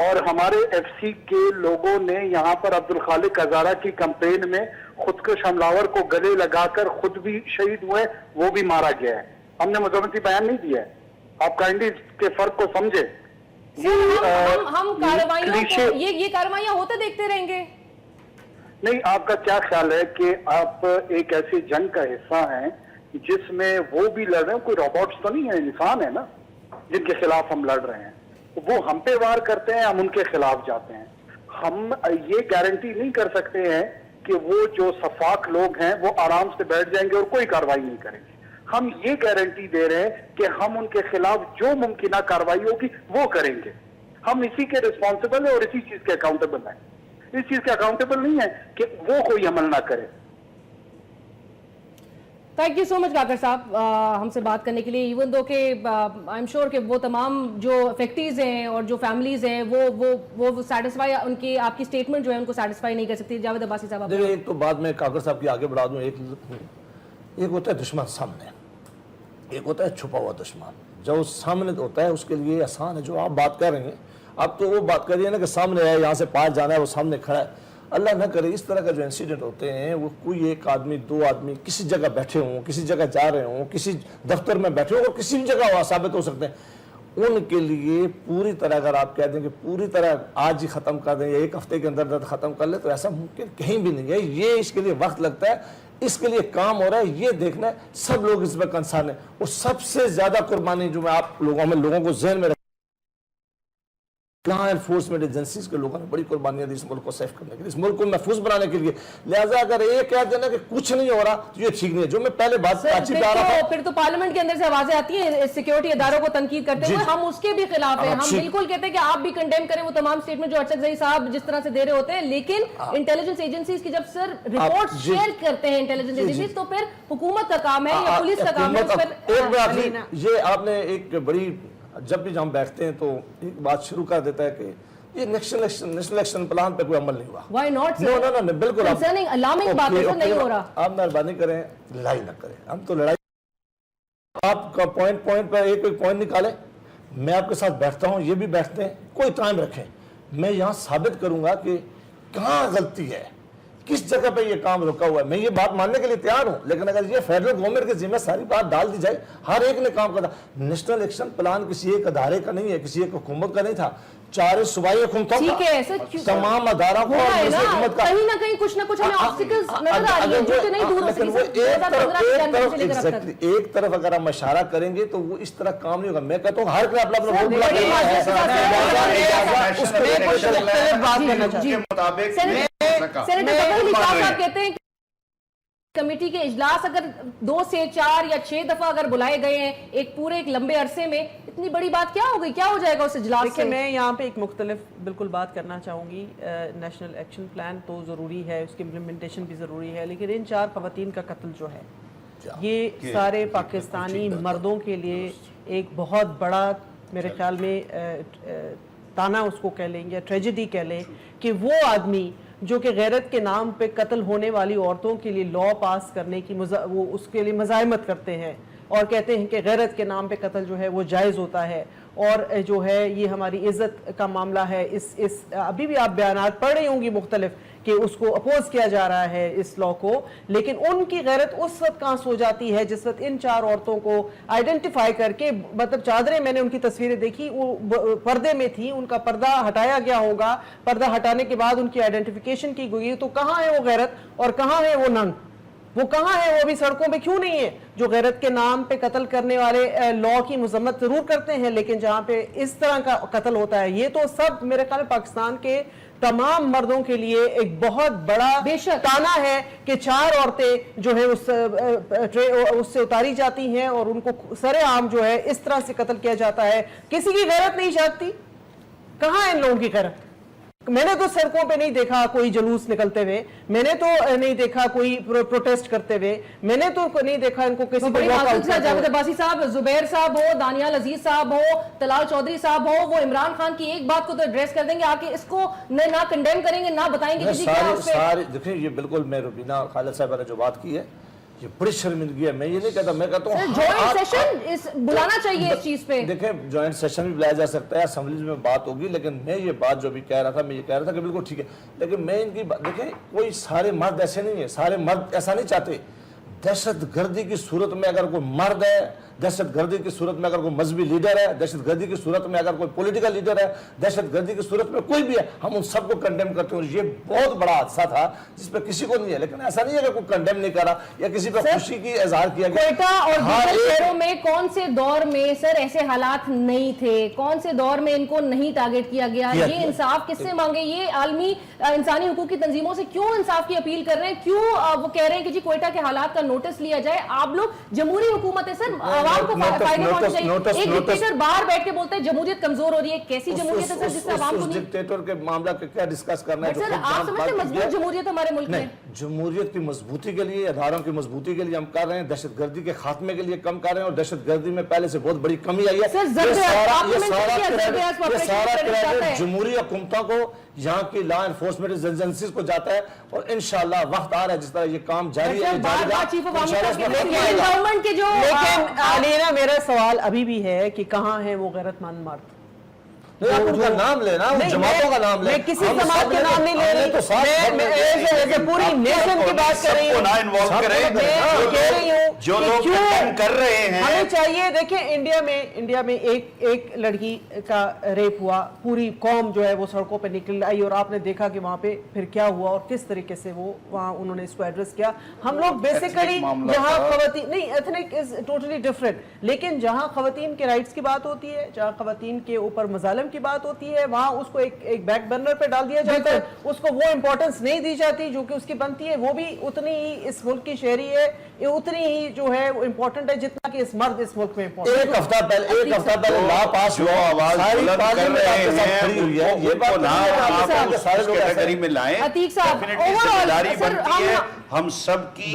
और हमारे एफसी के लोगों ने यहाँ पर अब्दुल खालिक हजारा की कैंपेन में खुदकश हमलावर को गले लगाकर खुद भी शहीद हुए, वो भी मारा गया है। हमने मजम्मती बयान नहीं दिया है। आप काइंडली के फर्क को समझे। हम कार्रवाइयों को ये कार्रवाइयां होते देखते रहेंगे। नहीं, आपका क्या ख्याल है कि आप एक ऐसी जंग का हिस्सा हैं जिसमें वो भी लड़ रहे हैं, कोई रोबोट्स तो नहीं है, इंसान है ना जिनके खिलाफ हम लड़ रहे हैं। वो हम पे वार करते हैं, हम उनके खिलाफ जाते हैं। हम ये गारंटी नहीं कर सकते हैं कि वो जो सफाक लोग हैं वो आराम से बैठ जाएंगे और कोई कार्रवाई नहीं करेंगे। हम ये गारंटी दे रहे हैं कि हम उनके खिलाफ जो मुमकिन कार्रवाई होगी वो करेंगे। हम इसी के रिस्पॉन्सिबल है और इसी चीज के अकाउंटेबल हैं। इस चीज के अकाउंटेबल नहीं है कि वो कोई अमल ना करे। थैंक यू सो मच काकर साहब हमसे बात करने के लिए। इवन दो के आई एम श्योर कि वो तमाम जो अफेक्टीज हैं और जो फैमिलीज हैं वो सेटिस्फाई, उनकी आपकी स्टेटमेंट जो है उनको सेटिस्फाई नहीं कर सकती। जावेद अब्बासी साहब, देखिए, एक तो बाद में काकर साहब की आगे बढ़ा दूं। एक होता है दुश्मन सामने, एक होता है छुपा हुआ दुश्मन। जो सामने होता है उसके लिए आसान है, जो आप बात कर रहे हैं। आप तो वो बात करिए ना कि सामने है, यहाँ से पार जाना है, वो सामने खड़ा है। अल्लाह ना करे इस तरह का जो इंसिडेंट होते हैं वो कोई एक आदमी, 2 आदमी किसी जगह बैठे हों, किसी जगह जा रहे हों, किसी दफ्तर में बैठे हों और किसी भी जगह साबित हो सकते हैं। उनके लिए पूरी तरह अगर आप कह दें कि पूरी तरह आज ही ख़त्म कर दें या 1 हफ्ते के अंदर ख़त्म कर ले, तो ऐसा मुमकिन कहीं भी नहीं है। ये इसके लिए वक्त लगता है, इसके लिए काम हो रहा है, ये देखना है। सब लोग इसमें कंसर्न है। और सबसे ज्यादा कुर्बानी जो मैं आप लोगों को जहन में लॉ एनफोर्समेंट एजेंसीज के लोगों ने बड़ी कुर्बानियां दी इस मुल्क को सेफ करने के लिए, इस मुल्क को महफूज बनाने के लिए। लिहाजा अगर ये कह देना कि कुछ नहीं हो रहा तो ये ठीक नहीं है। जो मैं पहले बात फिर तो पार्लियामेंट के अंदर से आवाजें आती हैं सिक्योरिटी इदारों को तनकीद करते हुए, हम उसके भी खिलाफ हैं। हम बिल्कुल कहते हैं कि आप भी कंडेम करें वो तमाम स्टेटमेंट जो अरशद साहब जिस तरह से दे रहे होते हैं, लेकिन इंटेलिजेंस एजेंसीज की जब सर रिपोर्ट शेयर करते हैं इंटेलिजेंस एजेंसीज, तो फिर हुकूमत का काम है या पुलिस का काम है। ये आपने एक बड़ी, जब भी हम बैठते हैं तो एक बात शुरू कर देता है कि ये नेशनल एक्शन प्लान पे कोई अमल नहीं हुआ। Why not, sir? No, बिल्कुल अलार्मिंग बात है, नहीं हो रहा। आप मेहरबानी करें, लड़ाई ना करें। हम तो लड़ाई, आपका पॉइंट पर एक पॉइंट निकाले, मैं आपके साथ बैठता हूं, ये भी बैठते हैं, कोई टाइम रखें। मैं यहाँ साबित करूंगा कि कहाँ गलती है, किस जगह पे ये काम रुका हुआ है। मैं ये बात मानने के लिए तैयार हूं, लेकिन अगर ये फेडरल गवर्नमेंट के जिम्मे सारी बात डाल दी जाए, हर एक ने काम करना। नेशनल एक्शन प्लान किसी एक अदारे का नहीं है, किसी एक हुकूमत का नहीं था, 4 सूबाई हुकूमतों का, तमाम अदारों को, कहीं ना कहीं कुछ ना कुछ हमें ऑब्स्टिकल्स नजर आ रही है जो कि नहीं दूर हो सकती। एक तरफ अगर हम इशारा करेंगे तो वो इस तरह काम नहीं होगा। मैं कहता हूँ हर कोई अपना अपना वोट बुला कहते हैं कमेटी के इजलास अगर 2 से 4 या 6 दफा अगर बुलाए गए हैं एक पूरे एक लंबे अरसे में, इतनी बड़ी बात क्या हो गई, क्या हो जाएगा उस इजलास से? मैं यहाँ पे एक मुख्तलिफ बिल्कुल बात करना चाहूँगी। नेशनल एक्शन प्लान तो ज़रूरी है, उसकी इम्प्लीमेंटेशन भी ज़रूरी है, लेकिन इन 4 ख़वातीन का कत्ल जो है ये सारे पाकिस्तानी मर्दों के लिए एक बहुत बड़ा, मेरे ख्याल में ताना उसको कह लें या ट्रेजेडी कह लें, कि वो आदमी जो कि गैरत के नाम पे कत्ल होने वाली औरतों के लिए लॉ पास करने की वो उसके लिए मज़ाहमत करते हैं और कहते हैं कि गैरत के नाम पे कत्ल जो है वो जायज़ होता है, اور جو ہے یہ ہماری عزت کا معاملہ ہے. ابھی بھی آپ بیانات پڑھ رہی ہوں گی مختلف کہ اس کو اپوز کیا جا رہا ہے اس لا کو, لیکن ان کی غیرت اس وقت کہاں سو جاتی ہے جس وقت ان 4 عورتوں کو آئیڈینٹیفائی کر کے, مطلب چادریں, میں نے ان کی تصویریں دیکھی, وہ پردے میں تھیں, ان کا پردہ ہٹایا گیا ہوگا, پردہ ہٹانے کے بعد ان کی آئیڈینٹیفیکیشن کی گئی, تو کہاں ہے وہ غیرت اور کہاں ہے وہ ننگ؟ وہ کہاں ہے؟ وہ بھی سڑکوں پہ کیوں نہیں ہے؟ جو غیرت کے نام پہ قتل کرنے والے لا کی مذمت ضرور کرتے ہیں, لیکن جہاں پہ اس طرح کا قتل ہوتا ہے, یہ تو سب میرے خیال میں پاکستان کے تمام مردوں کے لیے ایک بہت بڑا تانا ہے کہ 4 عورتیں جو ہے اس سے اتاری جاتی ہیں اور ان کو سر عام جو ہے اس طرح سے قتل کیا جاتا ہے. کسی کی غیرت نہیں جاگتی؟ کہاں ہے ان لوگوں کی غیرت؟ میں نے تو سڑکوں پہ نہیں دیکھا کوئی جلوس نکلتے ہوئے, میں نے تو نہیں دیکھا کوئی پروٹیسٹ کرتے ہوئے, میں نے تو نہیں دیکھا ان کو کسی کو واک آؤٹ کرتے ہوئے. جاوید عباسی صاحب, زبیر صاحب ہو, دانیال عزیز صاحب ہو, طلال چودھری صاحب ہو, وہ عمران خان کی ایک بات کو تو ایڈریس کر دیں گے, آکے اس کو نہ کنڈیم کریں گے, نہ بتائیں گے کسی کیا اس پہ. دیکھیں یہ بالکل, میں روبینہ خالد صاحبہ نے جو بات کی ہے یہ بڑی شرمندگی ہے. میں یہ نہیں کہتا, میں کہتا ہوں جوائنٹ سیشن بلانا چاہیے اس چیز پہ. دیکھیں جوائنٹ سیشن بھی بلایا جا سکتا ہے, اسمبلیز میں بات ہوگی, لیکن میں یہ بات جو بھی کہہ رہا تھا, میں یہ کہہ رہا تھا کہ بالکل ٹھیک ہے, لیکن میں ان کی دیکھیں کوئی سارے مرد ایسے نہیں ہیں, سارے مرد ایسا نہیں چاہتے. دہشت گردی کی صورت میں اگر کوئی مرد ہے, دہشت گردی کی صورت میں اگر کوئی مذہبی لیڈر ہے, دہشت گردی کی صورت میں اگر کوئی پولیٹیکل لیڈر ہے, دہشت گردی کی صورت میں کوئی بھی ہے, ہم ان سب کو کنڈیم کرتے ہیں. یہ بہت بڑا حادثہ تھا جس پہ کسی کو نہیں ہے, لیکن ایسا نہیں ہے کہ کوئی کنڈیم نہیں کرا یا کسی پہ خوشی کی اظہار کیا گیا. کوئٹہ اور دیگر شہروں میں کون سے دور میں سر ایسے حالات نہیں تھے؟ کون سے دور میں ان کو نہیں ٹارگٹ کیا گیا؟ یہ انصاف کس سے مانگے؟ یہ عالمی انسانی حقوق کی تنظیموں سے کیوں انصاف کی اپیل کر رہے ہیں؟ کیوں وہ کہہ رہے ہیں کہ جی کوئٹہ کے حالات کا نوٹس لیا جائے؟ آپ لوگ جمہوری حکومت ہے سر, عوام کو فائدہ پہنچنا چاہیے. ایک ڈکٹیٹر باہر بیٹھ کے بولتے ہیں جمہوریت کمزور ہو رہی ہے. کیسی جمہوریت ہے سر جس سے عوام کو نہیں؟ ڈکٹیٹر کے معاملہ کا کیا ڈسکس کرنا ہے؟ سر آپ سمجھتے ہیں مضبوط جمہوریت ہمارے ملک میں؟ جمہوریت کی مضبوطی کے لیے, اداروں کی مضبوطی کے لیے ہم کر رہے ہیں, دہشت گردی کے خاتمے کے لیے کم کر رہے ہیں, اور دہشت گردی میں پہلے سے بہت بڑی کمی آئی ہے. یہ سارا کریڈٹ جمہوری حکومتوں کو, یہاں کی لا انفورسمنٹ ایجنسیز کو جاتا ہے, اور انشاءاللہ وقت آ رہا ہے جس طرح یہ کام جاری ہے. لیکن علینا میرا سوال ابھی بھی ہے کہ کہاں ہے وہ غیرت مند مرد؟ ان کا نام لینا, ان جماعتوں کا نام میں کسی جماعت کے نام نہیں لے رہی, میں پوری نیشن کی بات کر رہی ہوں. میں کہہ رہی ہوں جو لوگ کر رہے ہیں, ہمیں چاہیے. دیکھیں انڈیا میں ایک لڑکی کا ریپ ہوا, پوری قوم جو ہے وہ سڑکوں پہ نکل آئی, اور آپ نے دیکھا کہ وہاں پہ پھر کیا ہوا اور کس طریقے سے وہ وہاں انہوں نے اس کو ایڈریس کیا. ہم لوگ بیسیکلی جہاں خواتین نہیں, ایتھنک از ٹوٹلی ڈفرینٹ, لیکن جہاں خواتین کے رائٹس کی بات ہوتی ہے, جہاں خواتین کے اوپر مظالم کی بات ہوتی ہے, وہاں اس کو ایک بیک برنر پہ ڈال دیا جاتا ہے, اس کو وہ امپورٹنس نہیں دی جاتی جو کہ اس کی بنتی ہے. وہ بھی اتنی ہی اس ملک کی شہری ہے, اتنی ہی جو ہے وہ امپورٹنٹ ہے جتنا کہ اس مرد اس ملک میں امپورٹنٹ. ایک ہفتہ پہلے لا پاس جو آواز بلند کر رہے ہیں یہ بات آپ کیٹیگری میں لائیں. عتیق صاحب ذمہ داری بنتی ہے ہم سب کی,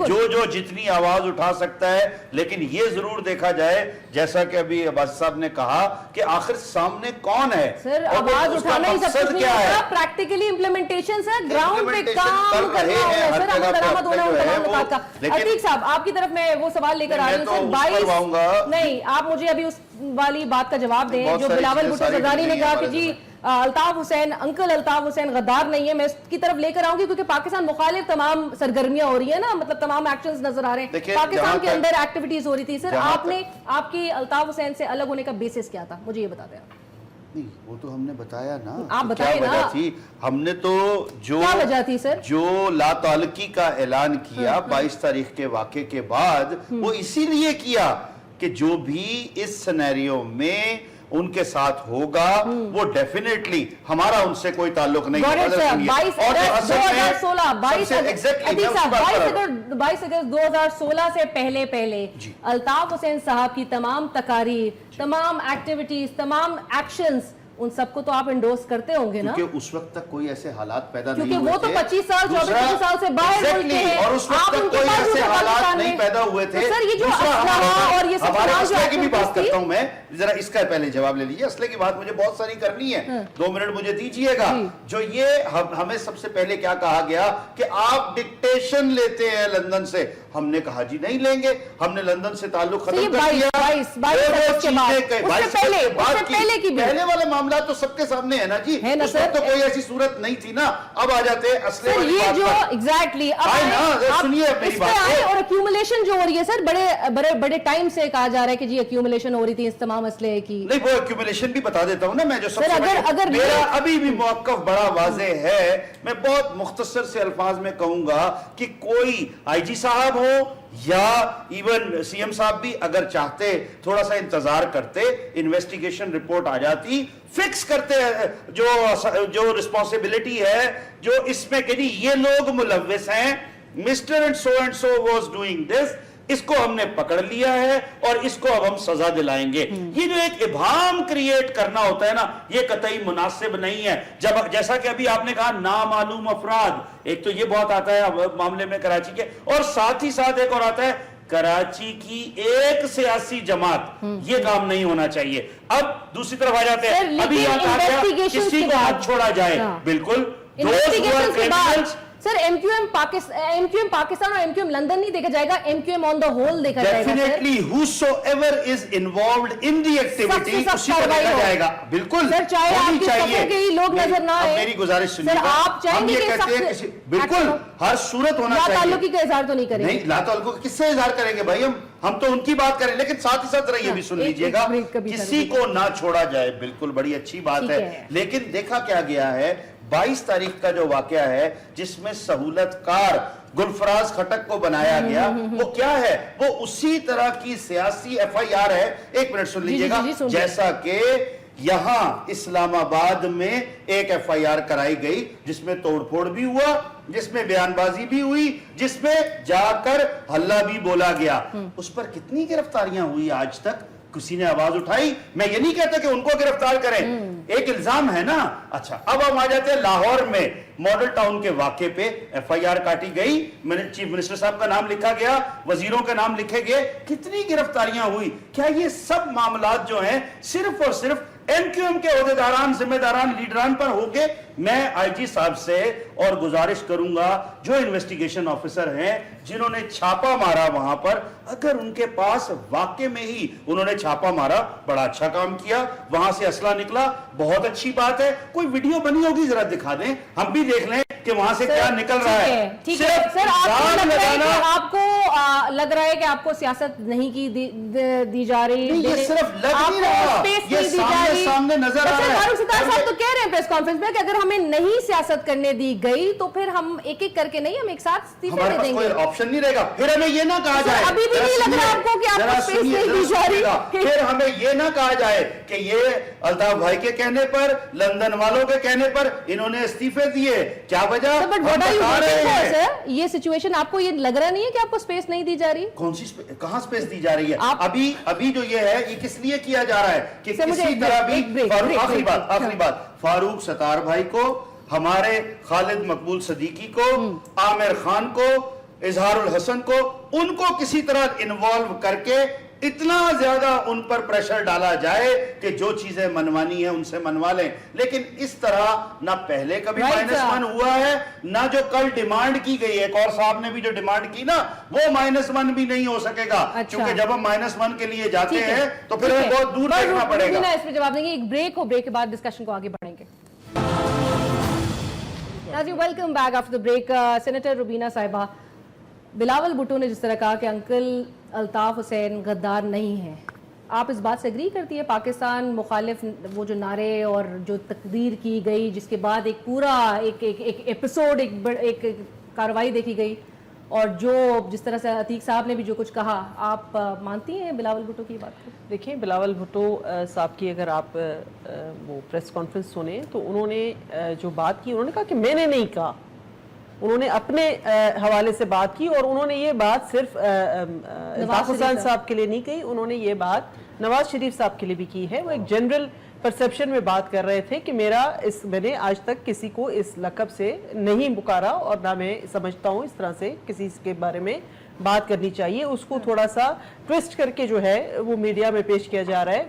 جو جتنی آواز اٹھا سکتا ہے, لیکن یہ ضرور دیکھا جائے جیسا کہ ابھی عباسی صاحب نے کہا کہ آخر سامنے کون ہے سر, آواز اٹھانا ہی سب کچھ نہیں ہوتا, پریکٹیکلی امپلیمنٹیشن سر, گراؤنڈ پہ کام کرنا ہے سر, عمل درآمد ہونا ہے تمام نکات کا. عتیق صاحب آپ کی طرف میں وہ سوال لے کر آ رہی ہوں سر, 22 نہیں, آپ مجھے ابھی اس والی بات کا جواب دیں جو بلاول بھٹو زرداری نے کہا کہ جی الطاف حسین, انکل الطاف حسین غدار نہیں ہے. میں اس کی طرف لے کر آؤں گی کیونکہ پاکستان مخالف تمام سرگرمیاں ہو رہی ہیں نا, مطلب تمام ایکشنز نظر آ رہے ہیں, پاکستان کے اندر ایکٹیویٹیز ہو رہی تھی. سر آپ کی الطاف حسین سے الگ ہونے کا بیسس کیا تھا, مجھے یہ بتا دیں. نہیں وہ تو ہم نے بتایا نا, آپ بتائیں نا. ہم نے تو کیا وجہ تھی سر, جو لا تعلقی کا اعلان کیا 22 تاریخ کے واقعے کے بعد, وہ اسی لیے کیا کہ جو بھی اس سینیریو میں ان کے ساتھ ہوگا وہ ڈیفینیٹلی ہمارا ان سے کوئی تعلق نہیں. 22 اگست 2016 سے پہلے الطاف حسین صاحب کی تمام تقاریر, تمام ایکٹیویٹیز, تمام ایکشنز, ان سب کو تو آپ انڈورس کرتے ہوں گے نا, کیونکہ اس وقت تک کوئی ایسے حالات پیدا نہیں ہوئے تھے, کیونکہ وہ تو 25 سال 24 سال سے باہر ملک ہیں, اور اس وقت تک کوئی ایسے حالات نہیں پیدا ہوئے تھے. سر یہ جو اسلحہ اور یہ سب ہمارے اسلحے کی بھی بات کرتا ہوں میں, ذرا اس کا پہلے جواب لے لیجیے. اسلحے کی بات مجھے بہت ساری کرنی ہے, 2 منٹ مجھے دیجیے گا. جو یہ ہمیں سب سے پہلے کیا کہا گیا کہ آپ ڈکٹیشن لیتے ہیں لندن سے, ہم نے کہا جی نہیں لیں گے, ہم نے لندن سے تعلق ختم کر دیا. پہلے والے معاملات تو سب کے سامنے ہے نا جی, اس وقت تو کوئی ایسی صورت نہیں تھی نا. اب آ جاتے ہیں اسلحے والی بات پر. ایگزیکٹلی سنیے میری بات. اور ایکیومولیشن جو ہو رہی ہے سر, بڑے ٹائم سے کہا جا رہا ہے کہ جی ایکیومولیشن ہو رہی تھی اس تمام اسلحے کی. نہیں, وہ ایکیومولیشن بھی بتا دیتا ہوں نا میں, جو سب سے میرا ابھی بھی موقف بڑا واضح ہے. میں بہت مختصر سے الفاظ میں کہوں گا کہ کوئی آئی جی صاحب ہو یا ایون سی ایم صاحب بھی اگر چاہتے تھوڑا سا انتظار کرتے, انویسٹیگیشن رپورٹ آ جاتی, فکس کرتے جو رسپانسبلٹی ہے جو اس میں کہ جی یہ لوگ ملوث ہیں, mister and so was doing this, اس کو ہم نے پکڑ لیا ہے اور اس کو اب ہم سزا دلائیں گے. یہ جو ایک ابہام کریٹ کرنا ہوتا ہے نا, یہ قطعی مناسب نہیں ہے. جیسا کہ ابھی آپ نے کہا نامعلوم افراد, ایک تو یہ بہت آتا ہے معاملے میں کراچی کے, اور ساتھ ہی ساتھ ایک اور آتا ہے کراچی کی ایک سیاسی جماعت. یہ کام نہیں ہونا چاہیے. اب دوسری طرف آ جاتے ہیں, ابھی کسی کو ہاتھ چھوڑا جائے, بالکل sir M Q M Pakistan اور ایم کیو ایم لندن نہیں دیکھا جائے گا, M Q M on the whole دیکھا جائے گا. Definitely whosoever is involved in the activity اسی کو دیکھا جائے گا. بالکل سر, چاہے آپ کی سفر کے ہی لوگ نظر نہ آئے. میری گزارش سنیے سر, آپ چاہیں گے کہ کہتے بالکل ہر صورت ہونا چاہیے. لا تعلقی کا اظہار تو نہیں کریں گے. نہیں, لا تعلقی کس سے اظہار کریں گے بھائی, ہم تو ان کی بات کریں, لیکن ساتھ ہی ساتھ ذرا یہ بھی سن لیجئے گا, کسی کو نہ چھوڑا جائے. بالکل بڑی اچھی بات ہے, لیکن دیکھا کیا گیا ہے 22 تاریخ کا جو واقعہ ہے جس میں سہولت کار گلفراز خٹک کو بنایا گیا, وہ کیا ہے, وہ اسی طرح کی سیاسی ایف آئی آر ہے. ایک منٹ سن لیجئے گا. جیسا کہ یہاں اسلام آباد میں ایک ایف آئی آر کرائی گئی جس میں توڑ پھوڑ بھی ہوا, جس میں بیان بازی بھی ہوئی, جس میں جا کر ہلہ بھی بولا گیا. اس پر کتنی گرفتاریاں ہوئی آج تک؟ کسی نے آواز اٹھائی؟ میں یہ نہیں کہتا کہ ان کو گرفتار کریں, ایک الزام ہے نا. اچھا, اب ہم آ جاتے ہیں لاہور میں ماڈل ٹاؤن کے واقعے پہ. ایف آئی آر کاٹی گئی, چیف منسٹر صاحب کا نام لکھا گیا, وزیروں کے نام لکھے گئے, کتنی گرفتاریاں ہوئی. کیا یہ سب معاملات جو ہیں صرف اور صرف ایم کیو ایم کے عہدیداران, ذمہ داران, لیڈران پر ہو گئے؟ میں آئی جی صاحب سے اور گزارش کروں گا جو انویسٹیگیشن آفیسر ہیں جنہوں نے چھاپا مارا وہاں پر, اگر ان کے پاس واقع میں ہی انہوں نے چھاپا مارا, بڑا اچھا کام کیا, وہاں سے اسلحہ نکلا, بہت اچھی بات ہے. کوئی ویڈیو بنی ہوگی ذرا دکھا دیں, ہم بھی دیکھ لیں کہ وہاں سے کیا نکل رہا ہے. ٹھیک ہے سر, آپ کو لگ رہا ہے کہ آپ کو سیاست نہیں کی دی جا رہی, یہ صرف لگ نہیں رہا, یہ سامنے نظر آ رہا ہے. فاروق ستار صاحب تو کہہ رہے ہیں پریس کانفرنس میں کہ اگر ہمیں نہیں سیاست کرنے دی گئی تو پھر ہم ایک ایک کر کے نہیں, ہم ایک ساتھ استعفے دے دیں گے. کوئی آپشن نہیں رہے گا. پھر ہمیں یہ نہ کہا جائے, ابھی بھی نہیں لگ رہا آپ کو کہ آپ کو اسپیس نہیں دی جا رہی. پھر ہمیں یہ نہ کہا جائے کہ یہ الطاف بھائی کے کہنے پر, لندن والوں کے کہنے پر انہوں نے استعفے دیے. کیا وجہ؟ یہ سچویشن آپ کو یہ لگ رہا نہیں ہے کہ آپ کو اسپیس نہیں دی جا رہی؟ کون سی کہاں اسپیس دی جا رہی ہے؟ ابھی جو یہ ہے یہ کس لیے کیا جا رہا ہے کہ کسی طرح بھی. آخری بات, فاروق ستار بھائی کو, ہمارے خالد مقبول صدیقی کو, عامر خان کو, اظہار الحسن کو, ان کو کسی طرح انوالو کر کے اتنا زیادہ ان پر پریشر ڈالا جائے کہ جو چیزیں منوانی ہیں ان سے منوا لیں. لیکن اس طرح نہ پہلے کبھی -1 ہوا ہے, نہ جو کل ڈیمانڈ کی گئی, ایک اور صاحب نے بھی جو ڈیمانڈ کی نا, وہ -1 بھی نہیں ہو سکے گا. کیونکہ جب ہم -1 کے لیے جاتے ہیں تو پھر ہمیں بہت دور دیکھنا پڑے گا. اس پہ جواب دیں گے, ایک بریک ہو, بریک کے بعد ڈسکشن کو آگے بڑھیں گے. Welcome back after the break. Senator Rubina صاحبہ, بلاول بھٹو نے جس طرح کہا کہ انکل الطاف حسین غدار نہیں ہے, آپ اس بات سے اگری کرتی ہے؟ پاکستان مخالف وہ جو نعرے اور جو تقریر کی گئی, جس کے بعد ایک پورا ایک ایپیسوڈ, ایک کارروائی دیکھی گئی, اور جو جس طرح سے عتیق صاحب نے بھی جو کچھ کہا, آپ مانتی ہیں بلاول بھٹو کی بات کو؟ دیکھیں, بلاول بھٹو صاحب کی اگر آپ وہ پریس کانفرنس سنیں تو انہوں نے جو بات کی, انہوں نے کہا کہ میں نے نہیں کہا, انہوں نے اپنے حوالے سے بات کی, اور انہوں نے یہ بات صرف الطاف حسین صاحب کے لیے نہیں کہی, انہوں نے یہ بات نواز شریف صاحب کے لیے بھی کی ہے. وہ ایک جنرل پرسیپشن میں بات کر رہے تھے کہ میں نے آج تک کسی کو اس لقب سے نہیں پکارا, اور نہ میں سمجھتا ہوں اس طرح سے کسی کے بارے میں بات کرنی چاہیے. اس کو تھوڑا سا ٹویسٹ کر کے جو ہے وہ میڈیا میں پیش کیا جا رہا ہے.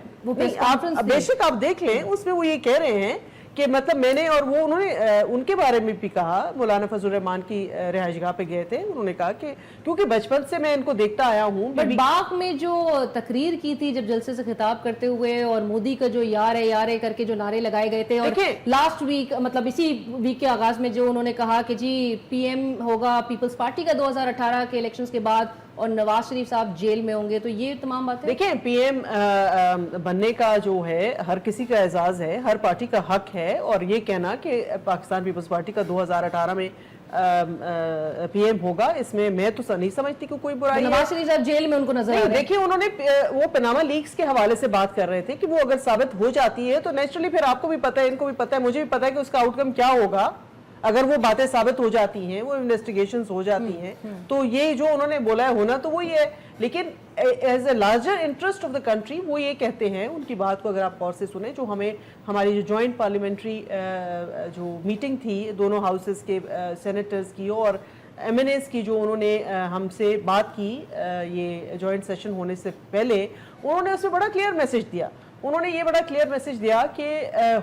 بے شک آپ دیکھ لیں, اس میں وہ یہ کہہ رہے ہیں کہ مطلب میں نے اور وہ انہوں نے ان کے بارے میں بھی کہا, مولانا فضل الرحمان کی رہائش گاہ پہ گئے تھے, انہوں نے کہا کہ کیونکہ بچپن سے میں ان کو دیکھتا آیا ہوں. بٹ باغ میں جو تقریر کی تھی جب جلسے سے خطاب کرتے ہوئے, اور مودی کا جو یار ہے کر کے جو نعرے لگائے گئے تھے, اور لاسٹ ویک مطلب اسی ویک کے آغاز میں جو انہوں نے کہا کہ جی پی ایم ہوگا پیپلز پارٹی کا 2018 کے الیکشنز کے بعد, اور نواز شریف صاحب جیل میں ہوں گے, تو یہ تمام باتیں دیکھیں پی ایم بننے کا جو ہے ہر کسی کا اعزاز ہے, ہر پارٹی کا حق ہے, اور یہ کہنا کہ پاکستان پیپلز پارٹی کا 2018 میں پی ایم ہوگا, اس میں تو نہیں سمجھتی کہ کوئی برائی ہے. نواز شریف صاحب جیل میں ان کو نظر آ رہے ہیں. دیکھیں انہوں نے وہ پناما لیکس کے حوالے سے بات کر رہے تھے کہ وہ اگر ثابت ہو جاتی ہے تو نیچرلی پھر آپ کو بھی پتہ ہے, ان کو بھی پتہ ہے, مجھے بھی پتہ ہے کہ اس کا آؤٹ کم کیا ہوگا اگر وہ باتیں ثابت ہو جاتی ہیں, وہ انویسٹیگیشنز ہو جاتی ہیں. تو یہ جو انہوں نے بولا ہے ہونا تو وہ یہ ہے, لیکن as a larger interest of the country وہ یہ کہتے ہیں, ان کی بات کو اگر آپ غور سے سنیں, جو ہماری جو جوائنٹ پارلیمنٹری جو میٹنگ تھی دونوں ہاؤسز کے سینیٹرز کی اور ایم این ایز کی, جو انہوں نے ہم سے بات کی یہ جوائنٹ سیشن ہونے سے پہلے, انہوں نے اس میں بڑا کلیئر میسج دیا. انہوں نے یہ بڑا کلیئر میسج دیا کہ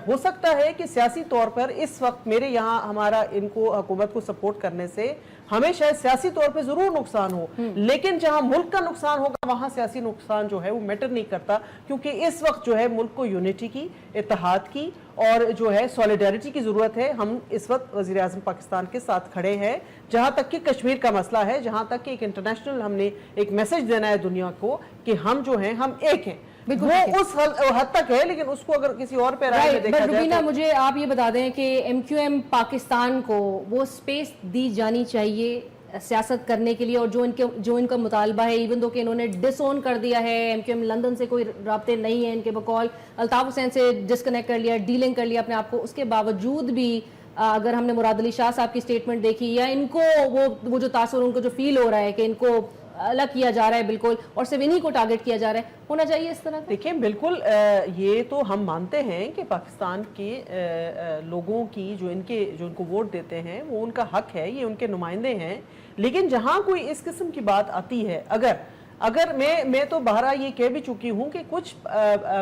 ہو سکتا ہے کہ سیاسی طور پر اس وقت میرے یہاں ہمارا ان کو حکومت کو سپورٹ کرنے سے ہمیں شاید سیاسی طور پہ ضرور نقصان ہو, لیکن جہاں ملک کا نقصان ہوگا وہاں سیاسی نقصان جو ہے وہ میٹر نہیں کرتا, کیونکہ اس وقت جو ہے ملک کو یونٹی کی, اتحاد کی اور جو ہے سولیڈیرٹی کی ضرورت ہے. ہم اس وقت وزیر اعظم پاکستان کے ساتھ کھڑے ہیں, جہاں تک کہ کشمیر کا مسئلہ ہے, جہاں تک کہ ایک انٹرنیشنل ہم نے ایک میسج دینا ہے دنیا کو کہ ہم جو ہیں ہم ایک ہیں. وہ اس حد تک ہے, لیکن اس کو اگر کسی اور پیراہے میں دیکھا جائے. روبینہ مجھے آپ یہ بتا دیں کہ ایم کیو ایم پاکستان کو وہ سپیس دی جانی چاہیے سیاست کرنے کے لیے, اور جو ان کا مطالبہ ہے, ایون دو کہ انہوں نے ڈس اون کر دیا ہے, ایم کیو ایم لندن سے کوئی رابطے نہیں ہیں ان کے بقول, الطاف حسین سے ڈسکنیکٹ کر لیا, ڈیلنگ کر لیا اپنے آپ کو, اس کے باوجود بھی اگر ہم نے مراد علی شاہ صاحب کی سٹیٹمنٹ دیکھی, یا ان کو وہ جو تاثر ان کو جو فیل ہو رہا ہے کہ ان کو الگ کیا جا رہا ہے بالکل, اور صرف انہی کو ٹارگٹ کیا جا رہا ہے, ہونا چاہیے اس طرح. دیکھیں بالکل یہ تو ہم مانتے ہیں کہ پاکستان کے لوگوں کی جو ان کو ووٹ دیتے ہیں وہ ان کا حق ہے, یہ ان کے نمائندے ہیں, لیکن جہاں کوئی اس قسم کی بات آتی ہے, اگر میں تو بہرحال یہ کہہ بھی چکی ہوں کہ کچھ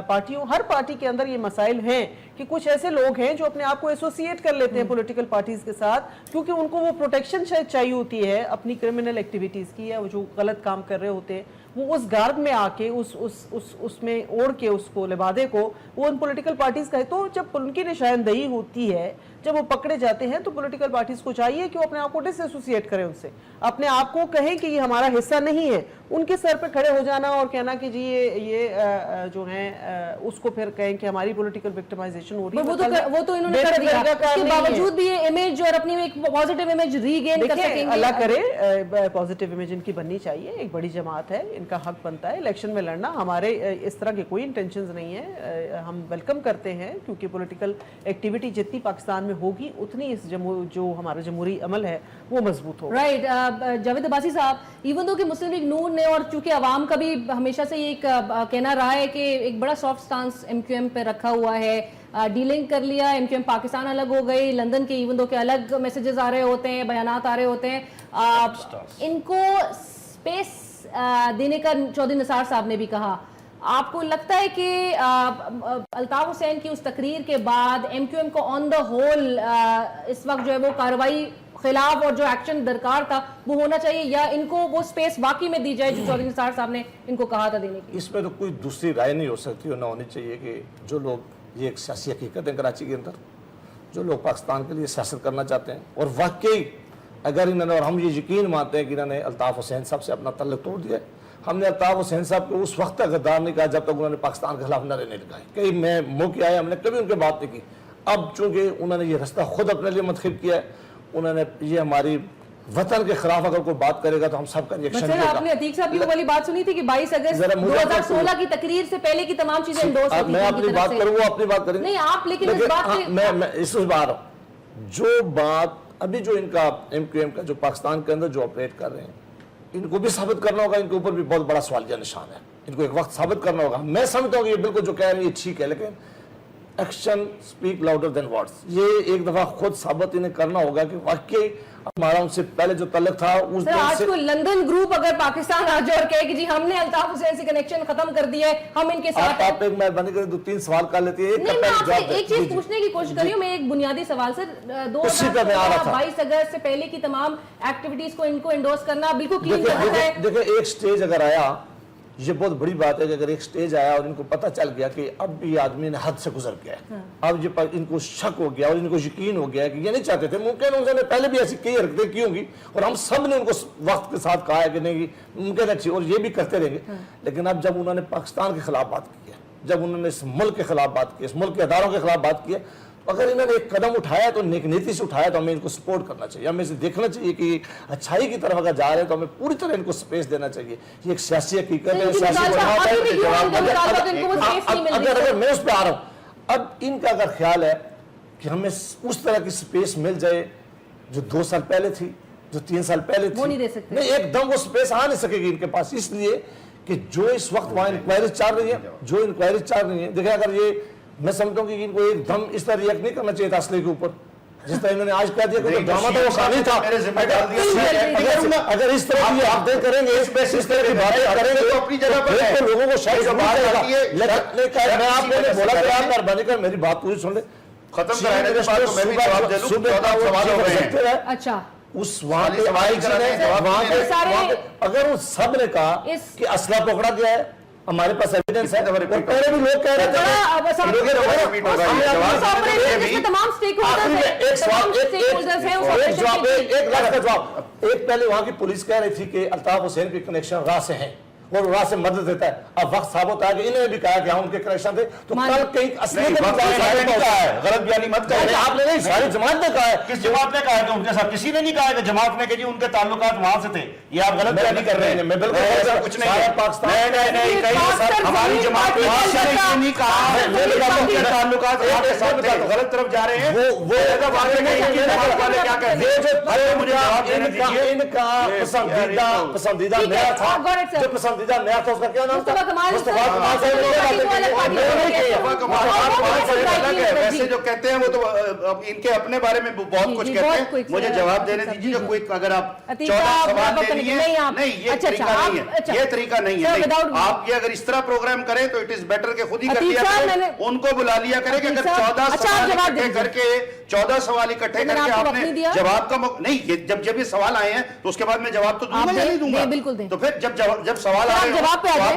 پارٹیوں, ہر پارٹی کے اندر یہ مسائل ہیں کہ کچھ ایسے لوگ ہیں جو اپنے آپ کو ایسوسیٹ کر لیتے ہیں پولیٹیکل پارٹیز کے ساتھ, کیونکہ ان کو وہ پروٹیکشن شاید چاہیے ہوتی ہے اپنی کرمنل ایکٹیویٹیز کی, یا وہ جو غلط کام کر رہے ہوتے ہیں وہ اس گارب میں آ کے اس میں اوڑھ کے اس کو لبادے کو وہ ان پولیٹیکل پارٹیز کا ہے. تو جب ان کی نشاندہی ہوتی ہے, جب وہ پکڑے جاتے ہیں, تو پولیٹیکل پارٹیز کو چاہیے کہ وہ اپنے آپ کو ڈس ایسوسیٹ کریں ان سے, اپنے آپ کو کہیں کہ یہ ہمارا حصہ نہیں ہے. ان کے سر پہ کھڑے ہو جانا اور کہنا کہ جی یہ جو ہیں اس کو پھر کہیں کہ ہماری پولیٹیکل وکٹمائزیشن ہو رہی ہے, وہ تو انہوں نے کر دیا, اس کے باوجود بھی یہ امیج اور اپنی ایک پازیٹیو امیج ری گین کر سکیں گے. اللہ کرے پازیٹیو امیج ان کی بننی چاہیے, ایک بڑی جماعت ہے, ان کا حق بنتا ہے الیکشن میں لڑنا. ہمارے اس طرح کے کوئی انٹینشنز نہیں ہیں, ہم ویلکم کرتے ہیں, کیونکہ پولیٹیکل ایکٹیویٹی جتنی پاکستان میں ہوگی اتنی جو ہمارا جمہوری عمل ہے وہ مضبوط ہوگا. رائٹ. جاوید عباسی صاحب, ایون دو کہ مسلم لیگ نون نے, اور چونکہ عوام کا بھی ہمیشہ سے یہ کہنا رہا ہے کہ ایک بڑا soft stance M Q M پہ رکھا ہوا ہے, ڈیلنگ کر لیا, ایم کیو ایم پاکستان الگ ہو گئی, لندن کے ایون دو کہ الگ میسیجز آ رہے ہوتے ہیں, بیانات آ رہے ہوتے ہیں, ان کو سپیس دینے کا چودھری نثار صاحب نے بھی کہا. آپ کو لگتا ہے کہ الطاف حسین کی اس تقریر کے بعد ایم کیو ایم کو آن دا ہول اس وقت جو ہے وہ کارروائی خلاف اور جو ایکشن درکار تھا وہ ہونا چاہیے, یا ان کو وہ سپیس واقعی میں دی جائے جو چودھری نثار صاحب نے ان کو کہا تھا دینے کی؟ اس میں تو کوئی دوسری رائے نہیں ہو سکتی اور نہ ہونی چاہیے کہ جو لوگ, یہ ایک سیاسی حقیقت ہے کراچی کے اندر, جو لوگ پاکستان کے لیے سیاست کرنا چاہتے ہیں, اور واقعی اگر انہوں نے, اور ہم یہ یقین مانتے ہیں کہ انہوں نے الطاف حسین صاحب سے اپنا تعلق توڑ دیا ہے. ہم نے الطاف حسین صاحب کو اس وقت تک غدار نہیں کہا جب تک انہوں نے پاکستان کے خلاف نعرے نہیں لگائے. کئی میں موقع آیا, ہم نے کبھی ان کے بات نہیں کی. اب چونکہ انہوں نے یہ رستہ خود اپنے لیے منتخب کیا ہے, انہوں نے یہ ہماری وطن کے خلاف اگر کوئی بات کرے گا تو ہم سب کا ریئیکشن دے گا. آپ نے عتیق صاحب کی وہ والی بات سنی تھی کہ 22 اگست 2016 کی تقریر سے پہلے کی تمام چیزیں انڈورس ہوتی ہیں. میں اپنی بات کروں, وہ اپنی بات کریں. نہیں آپ, لیکن اس بات سے میں اس سے بات جو بات ابھی جو ان کا ایم کیو ایم کا جو پاکستان کے اندر جو آپریٹ کر رہے ہیں, ان کو بھی ثابت کرنا ہوگا, ان کے اوپر بھی بہت بڑا سوالیہ نشان ہے, ان کو ایک وقت ثابت کرنا ہوگا. میں سمجھتا ہوں کہ یہ بالکل جو کہہ رہے ہیں یہ ٹھیک ہے, لیکن action speak louder than words. ये एक दफा खुद साबित इन्हें करना होगा कि वाकई हमारा उनसे पहले जो तल्लक था उस सर, दिन आज से को लंदन ग्रुप अगर पाकिस्तान आ जाए और कहे कि जी हमने अल्ताफ हुसैन से कनेक्शन खत्म कर दिया है, हम इनके साथ आप एक मेहरबानी करें 2-3 सवाल कर लेती है। नहीं, मैं आपसे एक चीज पूछने की कोशिश कर रही हूँ। मैं एक बुनियादी सवाल से उसी पे मैं आ रहा था। 22 अगस्त से पहले की तमाम एक्टिविटीज को इनको एंडोर्स करना बिल्कुल क्लीन करना है। देखिए एक स्टेज अगर आया, ये बहुत बड़ी बात है कि अगर एक स्टेज आया और इनको पता चल गया कि अब ये आदमी ने हद से गुजर गया है, अब ये इनको शक हो गया और इनको यकीन हो गया कि ये नहीं चाहते थे, मुमकिन उन्होंने पहले भी ऐसी कई हरकतें की होंगी और हम सब ने उनको वक्त के साथ कहा है कि नहीं मुमकिन अच्छी, और ये भी करते रहेंगे। लेकिन अब जब उन्होंने पाकिस्तान के खिलाफ बात की है, जब उन्होंने इस मुल्क के खिलाफ बात की, इस मुल्क के अदारों के खिलाफ बात की है, अगर इन्होंने एक कदम उठाया तो नेक नीति से उठाया तो हमें इनको सपोर्ट करना चाहिए, हमें इसे देखना चाहिए कि अच्छाई की तरफ अगर जा रहे हैं तो हमें पूरी तरह इनको स्पेस देना चाहिए। ये एक सियासी हकीकत है, अगर मैं उस पर आ रहा हूँ, अब इनका अगर ख्याल है कि हमें उस तरह की स्पेस मिल जाए जो 2 साल पहले थी, जो 3 साल पहले थी, वो नहीं दे सकते। नहीं, एकदम वो स्पेस आ नहीं सकेगी इनके पास, इसलिए कि जो इस वक्त वहाँ इंक्वायरी चल रही है, जो इंक्वायरी चल रही है, देखिए अगर ये मैं समझता हूँ कि इनको एकदम इस तरह रिएक्ट नहीं करना चाहिए था असले के ऊपर, जिस तरह इन्होंने आज कह दिया कि ड्रामा तो वो कहानी था। अगर इस तरह की बातें करेंगे, इस तरह की बातें करेंगे तो अपनी जगह पर लोगों को शायद मैं आपको बोला कि आप मेहरबानी कर मेरी बात पूरी सुन ले, खत्म कराने। अच्छा, उस वहां पे अगर उस सब ने कहा कि असला पकड़ा गया है, हमारे पास एविडेंस है, और पहले भी लोग कह रहे थे एक पहले वहां की पुलिस कह रही थी कि अल्ताफ हुसैन के कनेक्शन राह से हैं और राह से मदद देता है, अब वक्त साबित होता है कि इन्होंने भी कहा कि हम उनके कनेक्शन थे, तो कल कहीं असली गलत बयानी मत करें। आपने नहीं, सारी जमात ने कहा है। किस जमात ने कहा है कि उनके साथ? किसी ने नहीं कहा है कि जमात ने कि जी उनके ताल्लुकात वहां से थे, ये आप गलत बयानी कर रहे हैं। मैं बिल्कुल कुछ नहीं है, हमारी जमात नहीं कहा ताल्लुकात गलत तरफ जा रहे हैं। क्या कहते हैं, इनका पसंदीदा मेरा था, जो पसंदीदा नया था उसका क्या नाम था? वैसे जो कहते हैं वो तो इनके अपने बारे में बहुत कुछ कहते हैं। मुझे जवाब देने दीजिए जो कोई, अगर आप 14 सवाल ले लिए, नहीं ये तरीका नहीं है, ये तरीका नहीं है। आप ये अगर इस तरह प्रोग्राम करें तो इट इज बेटर के खुद ही कर लिया करें, उनको बुला लिया करें कि अगर 14 सवाल इकट्ठे करके 14 सवाल इकट्ठे करके आपने जवाब का नहीं, जब ये सवाल आए हैं तो उसके बाद मैं जवाब तो दूंगा या नहीं दूंगा? तो फिर जब सवाल आए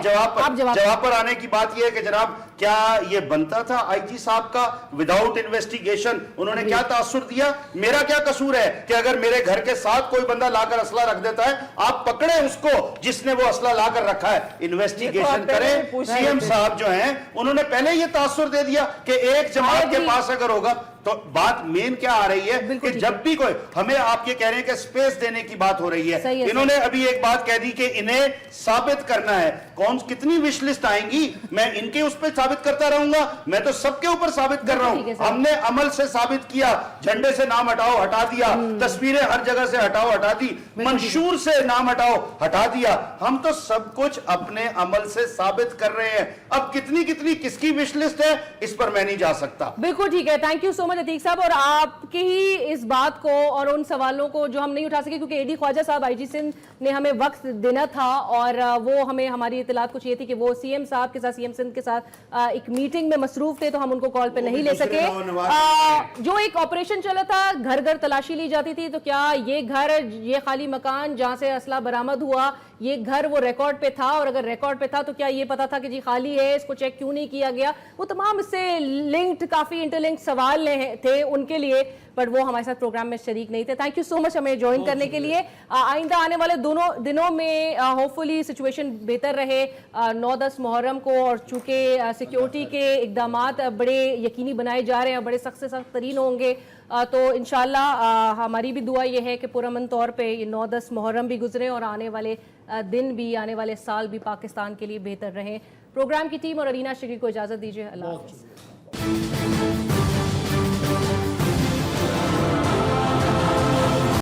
जवाब पर आने की बात यह है कि जनाब क्या ये बनता था आईजी साहब का? विदाउट इन्वेस्टिगेशन उन्होंने क्या तासुर दिया? मेरा क्या कसूर है कि अगर मेरे घर के साथ कोई बंदा लाकर असला रख देता है, आप पकड़े उसको जिसने वो असला लाकर रखा है, इन्वेस्टिगेशन करें। सीएम साहब जो हैं उन्होंने पहले ये तासुर दे दिया कि एक जमात के पास अगर होगा, तो बात मेन क्या आ रही है कि जब भी कोई, हमें आप ये कह रहे हैं कि स्पेस देने की बात हो रही है, इन्होंने अभी एक बात कह दी कि इन्हें साबित करना है। कौन कितनी विश लिस्ट आएंगी, मैं इनके उस पर साबित करता रहूंगा? मैं तो सबके ऊपर साबित कर रहा हूं। हमने अमल से साबित किया, झंडे से नाम हटाओ, हटा दिया, तस्वीरें हर जगह से हटाओ, हटा दी, मंशूर से नाम हटाओ, हटा दिया। हम तो सब कुछ अपने अमल से साबित कर रहे हैं। अब कितनी कितनी किसकी विश लिस्ट है, इस पर मैं नहीं जा सकता। बिल्कुल ठीक है, thank you so much Atiq साहब। और आपकी ही इस बात को और उन सवालों को जो हम नहीं उठा सके क्योंकि एडी ख्वाजा साहब आईजी सिंध ने हमें वक्त देना था और वो हमें हमारी इतलात कुछ ये थी कि वो सीएम साहब के साथ, सीएम सिंध के साथ एक मीटिंग में मसरूफ थे, तो हम उनको कॉल पे नहीं ले सके। जो एक ऑपरेशन चला था, घर घर तलाशी ली जाती थी, तो क्या ये घर, ये खाली मकान जहां से असला बरामद हुआ, ये घर वो रिकॉर्ड पे था? और अगर रिकॉर्ड पे था तो क्या ये पता था कि जी खाली है, इसको चेक क्यों नहीं किया गया? वो तमाम इससे लिंक्ड, काफी इंटरलिंक्ड सवाल थे उनके लिए, बट वो हमारे साथ प्रोग्राम में शरीक नहीं थे। थैंक यू सो मच हमें ज्वाइन करने के लिए। आइंदा आने वाले दोनों दिनों में होपफुली सिचुएशन बेहतर रहे। 9-10 मुहर्रम को, और चूंकि सिक्योरिटी के इकदामात बड़े यकीनी बनाए जा रहे हैं, बड़े सख्त से सख्त तरीन होंगे, तो इंशाल्लाह हमारी भी दुआ ये है कि पुरअमन तौर पे ये 9-10 मुहर्रम भी गुजरे और आने वाले दिन भी, आने वाले साल भी पाकिस्तान के लिए बेहतर रहे। प्रोग्राम की टीम और अरीना शिकरी को इजाजत दीजिए। अल्लाह हाफ़िज़।